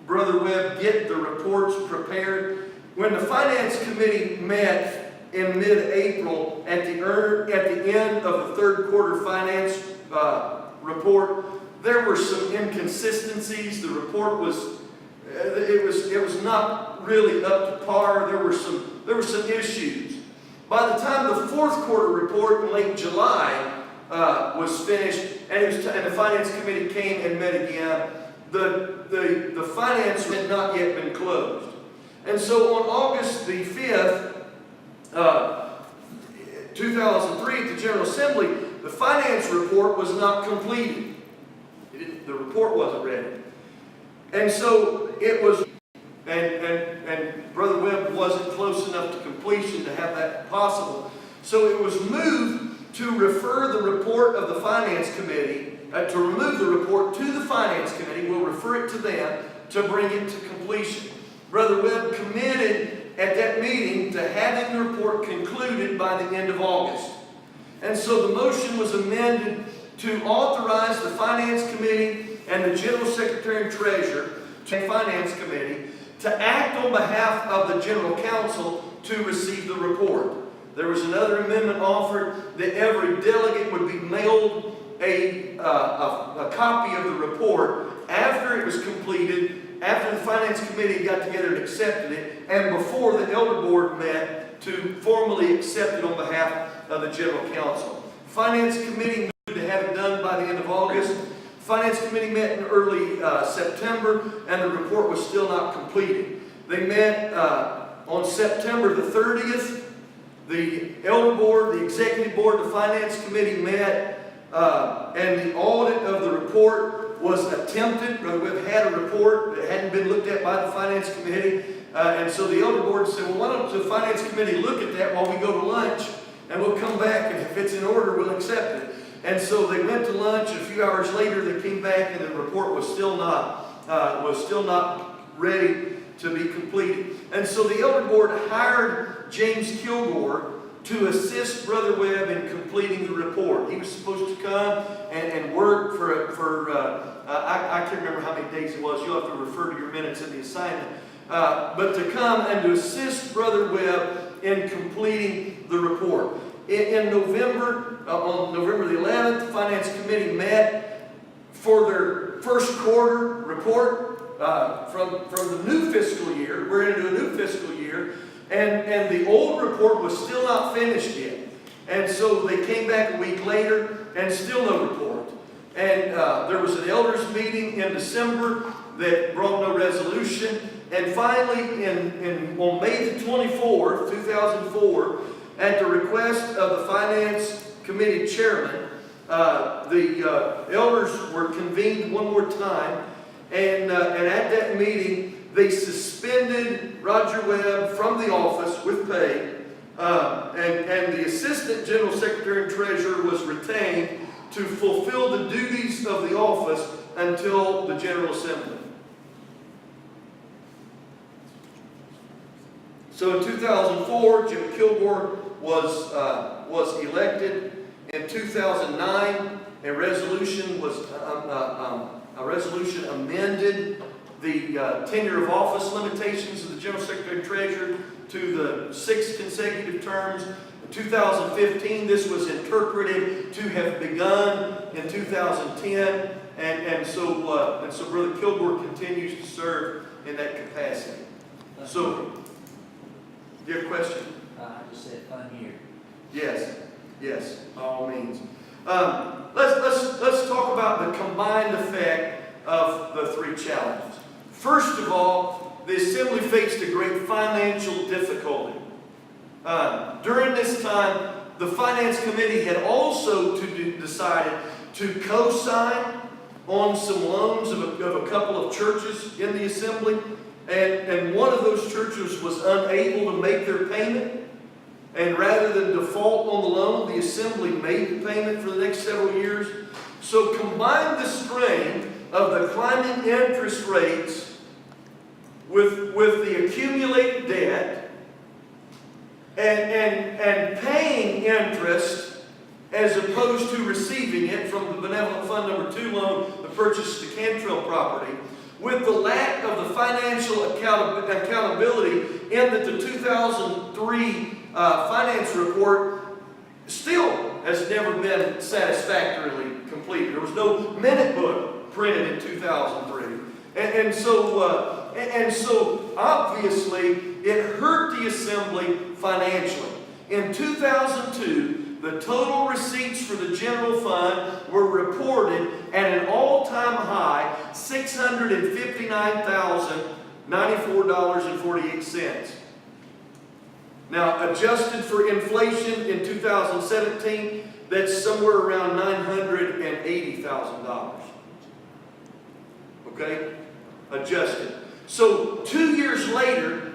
Brother Webb get the reports prepared, when the Finance Committee met in mid-April at the end of the third quarter finance report, there were some inconsistencies. The report was it was not really up to par. There were some issues. By the time the fourth quarter report in late July was finished, and the Finance Committee came and met again, the finance had not yet been closed. And so on August the 5th, 2003, at the General Assembly, the finance report was not completed. The report wasn't ready. And so it was, and Brother Webb wasn't close enough to completion to have that possible. So it was moved to refer the report of the Finance Committee, to remove the report to the Finance Committee. We'll refer it to them to bring it to completion. Brother Webb committed at that meeting to having the report concluded by the end of August. And so the motion was amended to authorize the Finance Committee and the General Secretary and Treasurer to the Finance Committee to act on behalf of the General Counsel to receive the report. There was another amendment offered that every delegate would be mailed a copy of the report after it was completed, after the Finance Committee got together and accepted it, and before the Elder Board met to formally accept it on behalf of the General Counsel. Finance Committee moved to have it done by the end of August. Finance Committee met in early September, and the report was still not completed. They met on September the 30th. The Elder Board, the Executive Board, the Finance Committee met, and the audit of the report was attempted. Brother Webb had a report that hadn't been looked at by the Finance Committee, and so the Elder Board said, well, why don't the Finance Committee look at that while we go to lunch, and we'll come back, and if it's in order, we'll accept it. And so they went to lunch, and a few hours later they came back, and the report was still not ready to be completed. And so the Elder Board hired James Kilgore to assist Brother Webb in completing the report. He was supposed to come and work I can't remember how many days it was. You'll have to refer to your minutes in the assignment. But to come and to assist Brother Webb in completing the report. In November, on November the 11th, the Finance Committee met for their first quarter report from the new fiscal year. We're into a new fiscal year, and the old report was still not finished yet. And so they came back a week later, and still no report. And there was an elders meeting in December that brought no resolution. And finally, on May the 24th, 2004, at the request of the Finance Committee Chairman, the elders were convened one more time, and at that meeting, they suspended Roger Webb from the office with pay, and the Assistant General Secretary and Treasurer was retained to fulfill the duties of the office until the General Assembly. So in 2004, Jim Kilgore was elected. In 2009, a resolution amended the tenure of office limitations of the General Secretary and Treasurer to the 6 consecutive terms. In 2015, this was interpreted to have begun in 2010, and so Brother Kilgore continues to serve in that capacity. So, do you have a question? I just said fun year. Yes, by all means. Let's talk about the combined effect of the 3 challenges. First of all, the Assembly faced a great financial difficulty. During this time, the Finance Committee had also decided to co-sign on some loans of a couple of churches in the Assembly. and one of those churches was unable to make their payment, and rather than default on the loan, the assembly made the payment for the next several years. So combine the strain of the climbing interest rates with the accumulated debt and paying interest as opposed to receiving it from the Benevolent Fund Number 2 loan that purchased the Cantrell property, with the lack of the financial accountability in that the 2003 finance report still has never been satisfactorily completed. There was no minute book printed in 2003. And so obviously it hurt the assembly financially. In 2002, the total receipts for the general fund were reported at an all-time high, $659,094.48. Now, adjusted for inflation in 2017, that's somewhere around $980,000. Okay? Adjusted. So 2 years later,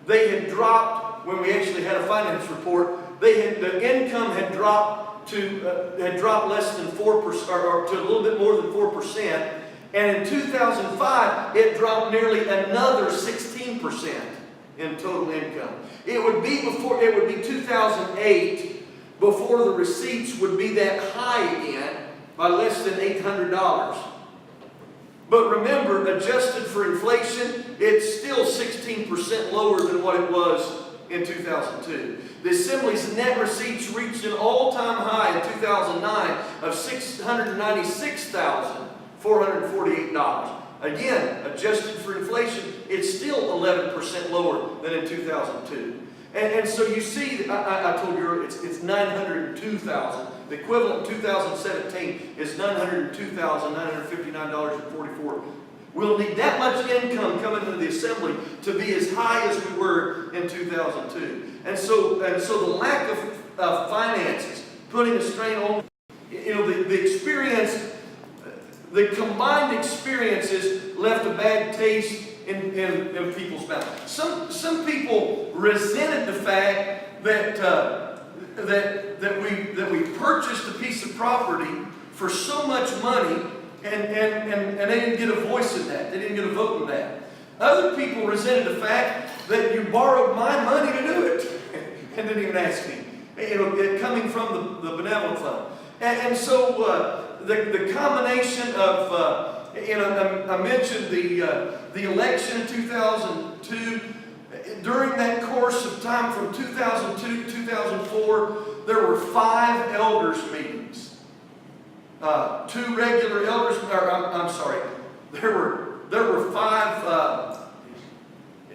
they had dropped, when we actually had a finance report, the income had dropped less than 4%, or to a little bit more than 4%. And in 2005, it dropped nearly another 16% in total income. It would be 2008 before the receipts would be that high again by less than $800. But remember, adjusted for inflation, it's still 16% lower than what it was in 2002. The Assembly's net receipts reached an all-time high in 2009 of $696,448. Again, adjusted for inflation, it's still 11% lower than in 2002. And so you see, I told you earlier, it's 902,000. The equivalent in 2017 is $902,959.44. We'll need that much income coming into the assembly to be as high as we were in 2002. And so the lack of finances, putting a strain on, the experience, the combined experiences left a bad taste in people's mouth. Some people resented the fact that we purchased a piece of property for so much money, and they didn't get a voice in that. They didn't get a vote in that. Other people resented the fact that you borrowed my money to do it and didn't even ask me. Coming from the Benevolent Fund. And so the combination of, I mentioned the election in 2002. During that course of time from 2002 to 2004, there were 5 elders meetings. 2 regular elders, there were 5,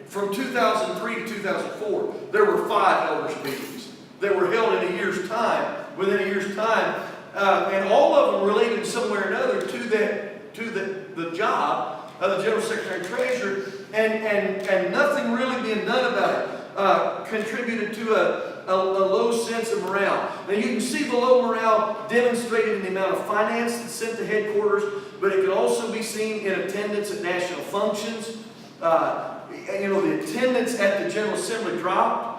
from 2003 to 2004, there were 5 elders meetings that were held in a year's time, within a year's time, and all of them related somewhere or another to the job of the General Secretary and Treasurer, and nothing really being done about it contributed to a low sense of morale. Now you can see the low morale demonstrated in the amount of finance that's sent to headquarters, but it can also be seen in attendance at national functions. The attendance at the General Assembly dropped.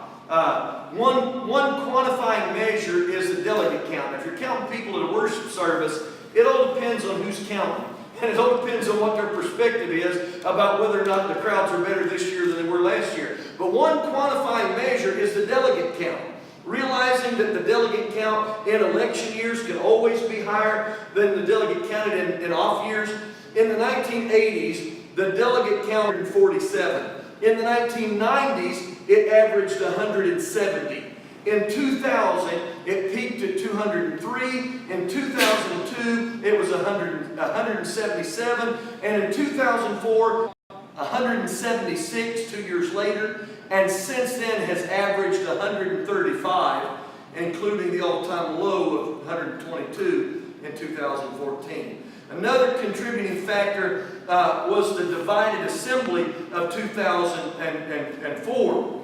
One quantifying measure is the delegate count. If you're counting people at a worship service, it all depends on who's counting. And it all depends on what their perspective is about whether or not the crowds are better this year than they were last year. But one quantifying measure is the delegate count. Realizing that the delegate count in election years can always be higher than the delegate counted in off years. In the 1980s, the delegate count was 47. In the 1990s, it averaged 170. In 2000, it peaked at 203. In 2002, it was 177. And in 2004, 176 2 years later. And since then has averaged 135, including the all-time low of 122 in 2014. Another contributing factor was the divided assembly of 2004.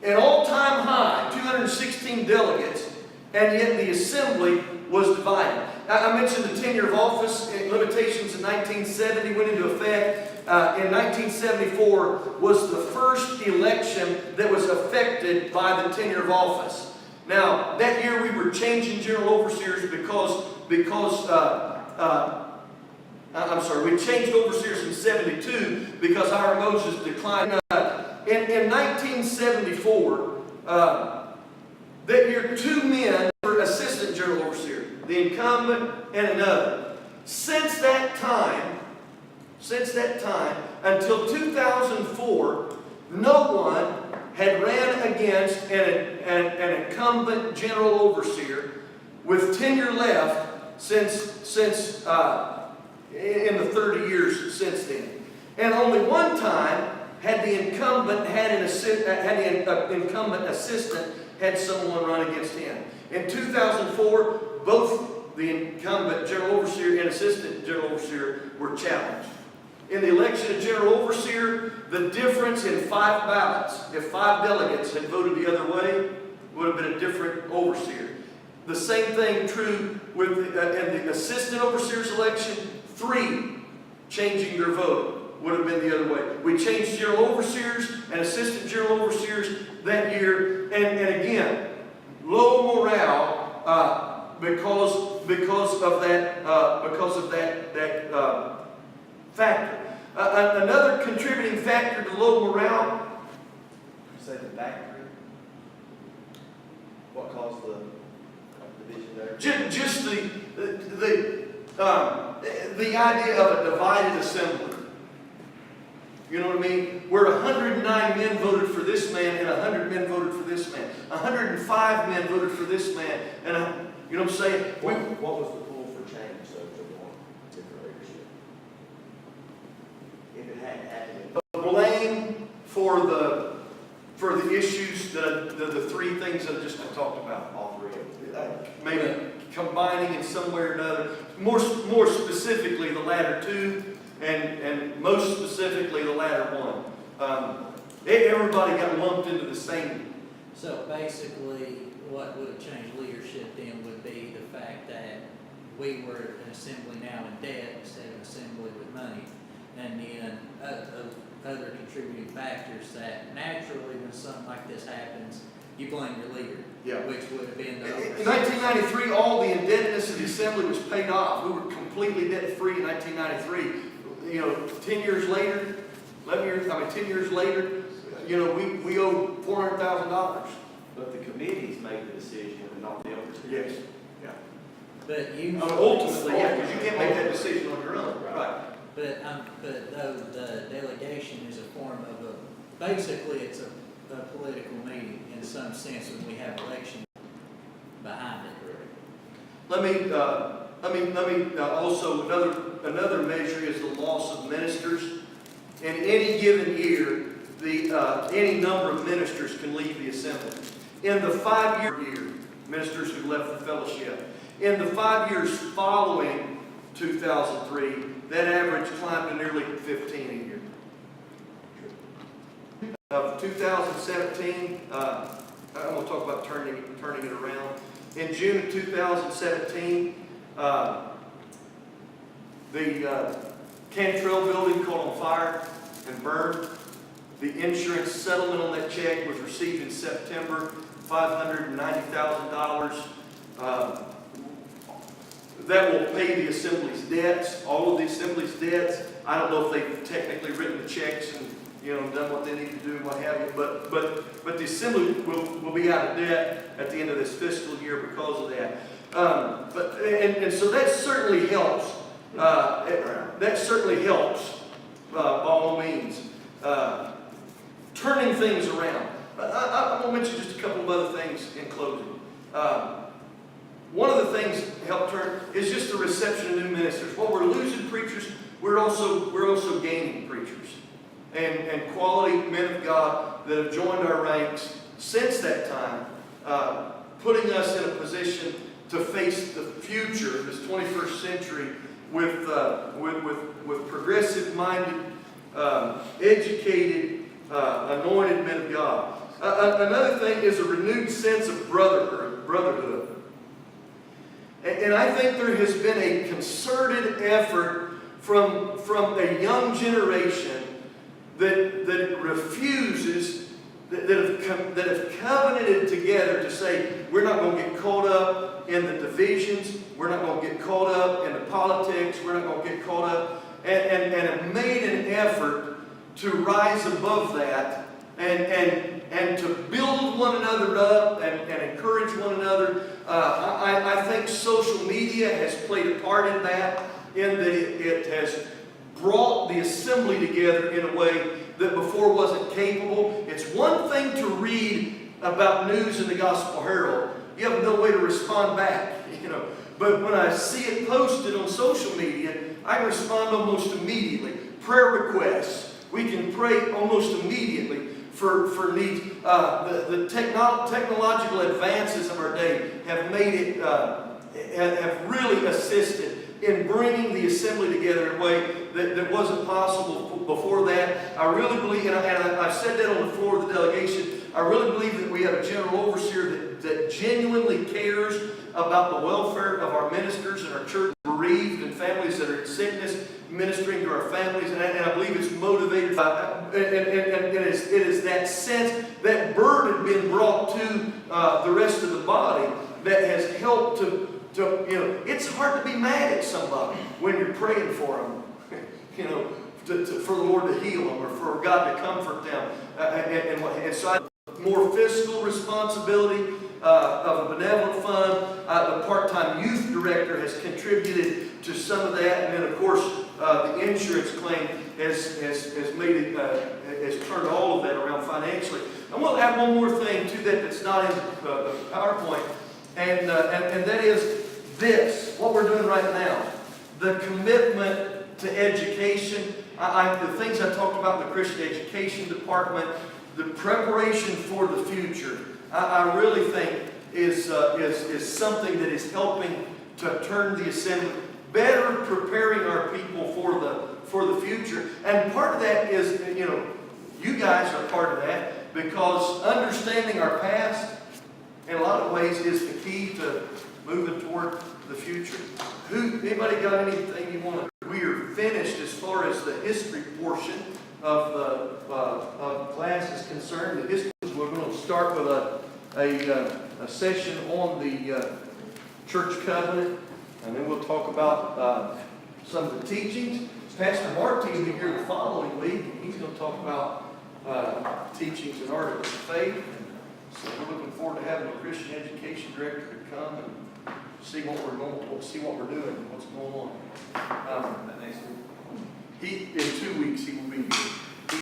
An all-time high, 216 delegates, and yet the assembly was divided. I mentioned the tenure of office limitations in 1970 went into effect. in 1974 was the first election that was affected by the tenure of office. Now, that year we were changing general overseers we changed overseers in 72 because Hiram Moses declined. In 1974, that year, 2 men were assistant general overseer, the incumbent and another. Since that time, until 2004, no one had ran against an incumbent general overseer with tenure left since in the 30 years since then. And only one time had the incumbent assistant had someone run against him. In 2004, both the incumbent general overseer and assistant general overseer were challenged. In the election of general overseer, the difference in 5 ballots, if 5 delegates had voted the other way, would have been a different overseer. The same thing true with in the assistant overseer's election, 3 changing their vote would have been the other way. We changed general overseers and assistant general overseers that year, and again, low morale because of that factor. Another contributing factor to low morale. You say the factory? What caused the division there? Just the idea of a divided assembly. You know what I mean? Where 109 men voted for this man and 100 men voted for this man. 105 men voted for this man, and you know what I'm saying? What was the pull for change, though, to want different leadership? If it hadn't happened. The blame for the issues the 3 things that I just talked about. All 3 of them. Maybe combining in some way or another. More specifically, the latter 2, and most specifically, the latter 1. Everybody got lumped into the same. So basically, what would have changed leadership then would be the fact that we were an assembly now in debt instead of an assembly with money. And then other contributing factors that naturally when something like this happens, you blame your leader. Yeah. Which would have been the In 1993, all the indebtedness of the assembly was paid off. We were completely debt-free in 1993. You know, 10 years later, 10 years later, you know, we owe $400,000. But the committees made the decision and not the overseers. Yes. Yeah. But you. Ultimately, yeah, because you can't make that decision on your own. Right. But though the delegation is a form of basically it's a political meeting in some sense when we have election behind it. Let me also another measure is the loss of ministers. In any given year, any number of ministers can leave the assembly. In the 5-year ministers who left the fellowship. In the 5 years following 2003, that average climbed to nearly 15 a year. Of 2017, I'm going to talk about turning it around. In June of 2017, the Cantrell building caught on fire and burned. The insurance settlement on that check was received in September, $590,000. That will pay the assembly's debts, all of the assembly's debts. I don't know if they've technically written the checks and done what they need to do and what have you, but the assembly will be out of debt at the end of this fiscal year because of that. And so that certainly helps. That certainly helps by all means. Turning things around. I'm going to mention just a couple of other things in closing. One of the things that help turn is just the reception of new ministers. While we're losing preachers, we're also gaining preachers. And quality men of God that have joined our ranks since that time, putting us in a position to face the future, this 21st century, with progressive-minded, educated, anointed men of God. Another thing is a renewed sense of brotherhood. And I think there has been a concerted effort from a young generation that refuses, that have covenanted together to say, we're not going to get caught up in the divisions, we're not going to get caught up in the politics, we're not going to get caught up, and have made an effort to rise above that and to build one another up and encourage one another. I think social media has played a part in that, in that it has brought the assembly together in a way that before wasn't capable. It's one thing to read about news in the Gospel Herald. You have no way to respond back, But when I see it posted on social media, I respond almost immediately. Prayer requests, we can pray almost immediately for needs. The technological advances of our day have made it, have really assisted in bringing the assembly together in a way that wasn't possible before that. I really believe, and I've said that on the floor of the delegation, I really believe that we have a general overseer that genuinely cares about the welfare of our ministers and our church, bereaved and families that are in sickness, ministering to our families, and I believe it's motivated by, and it is that sense, that burden being brought to the rest of the body that has helped to it's hard to be mad at somebody when you're praying for them, for the Lord to heal them or for God to comfort them. And so more fiscal responsibility of a benevolent fund. The part-time youth director has contributed to some of that. And then, of course, the insurance claim has made it, has turned all of that around financially. I want to add one more thing to that that's not in the PowerPoint. And that is this, what we're doing right now, the commitment to education. The things I talked about in the Christian Education Department, the preparation for the future, I really think is something that is helping to turn the assembly, better preparing our people for the future. And part of that is, you guys are part of that, because understanding our past in a lot of ways is the key to moving toward the future. Anybody got anything you want to? We are finished as far as the history portion of class is concerned. The history, we're going to start with a session on the church covenant, and then we'll talk about some of the teachings. Pastor Marty will be here the following week, and he's going to talk about teachings and articles of faith. So we're looking forward to having a Christian education director to come and see what we're doing, what's going on. In 2 weeks he will be here.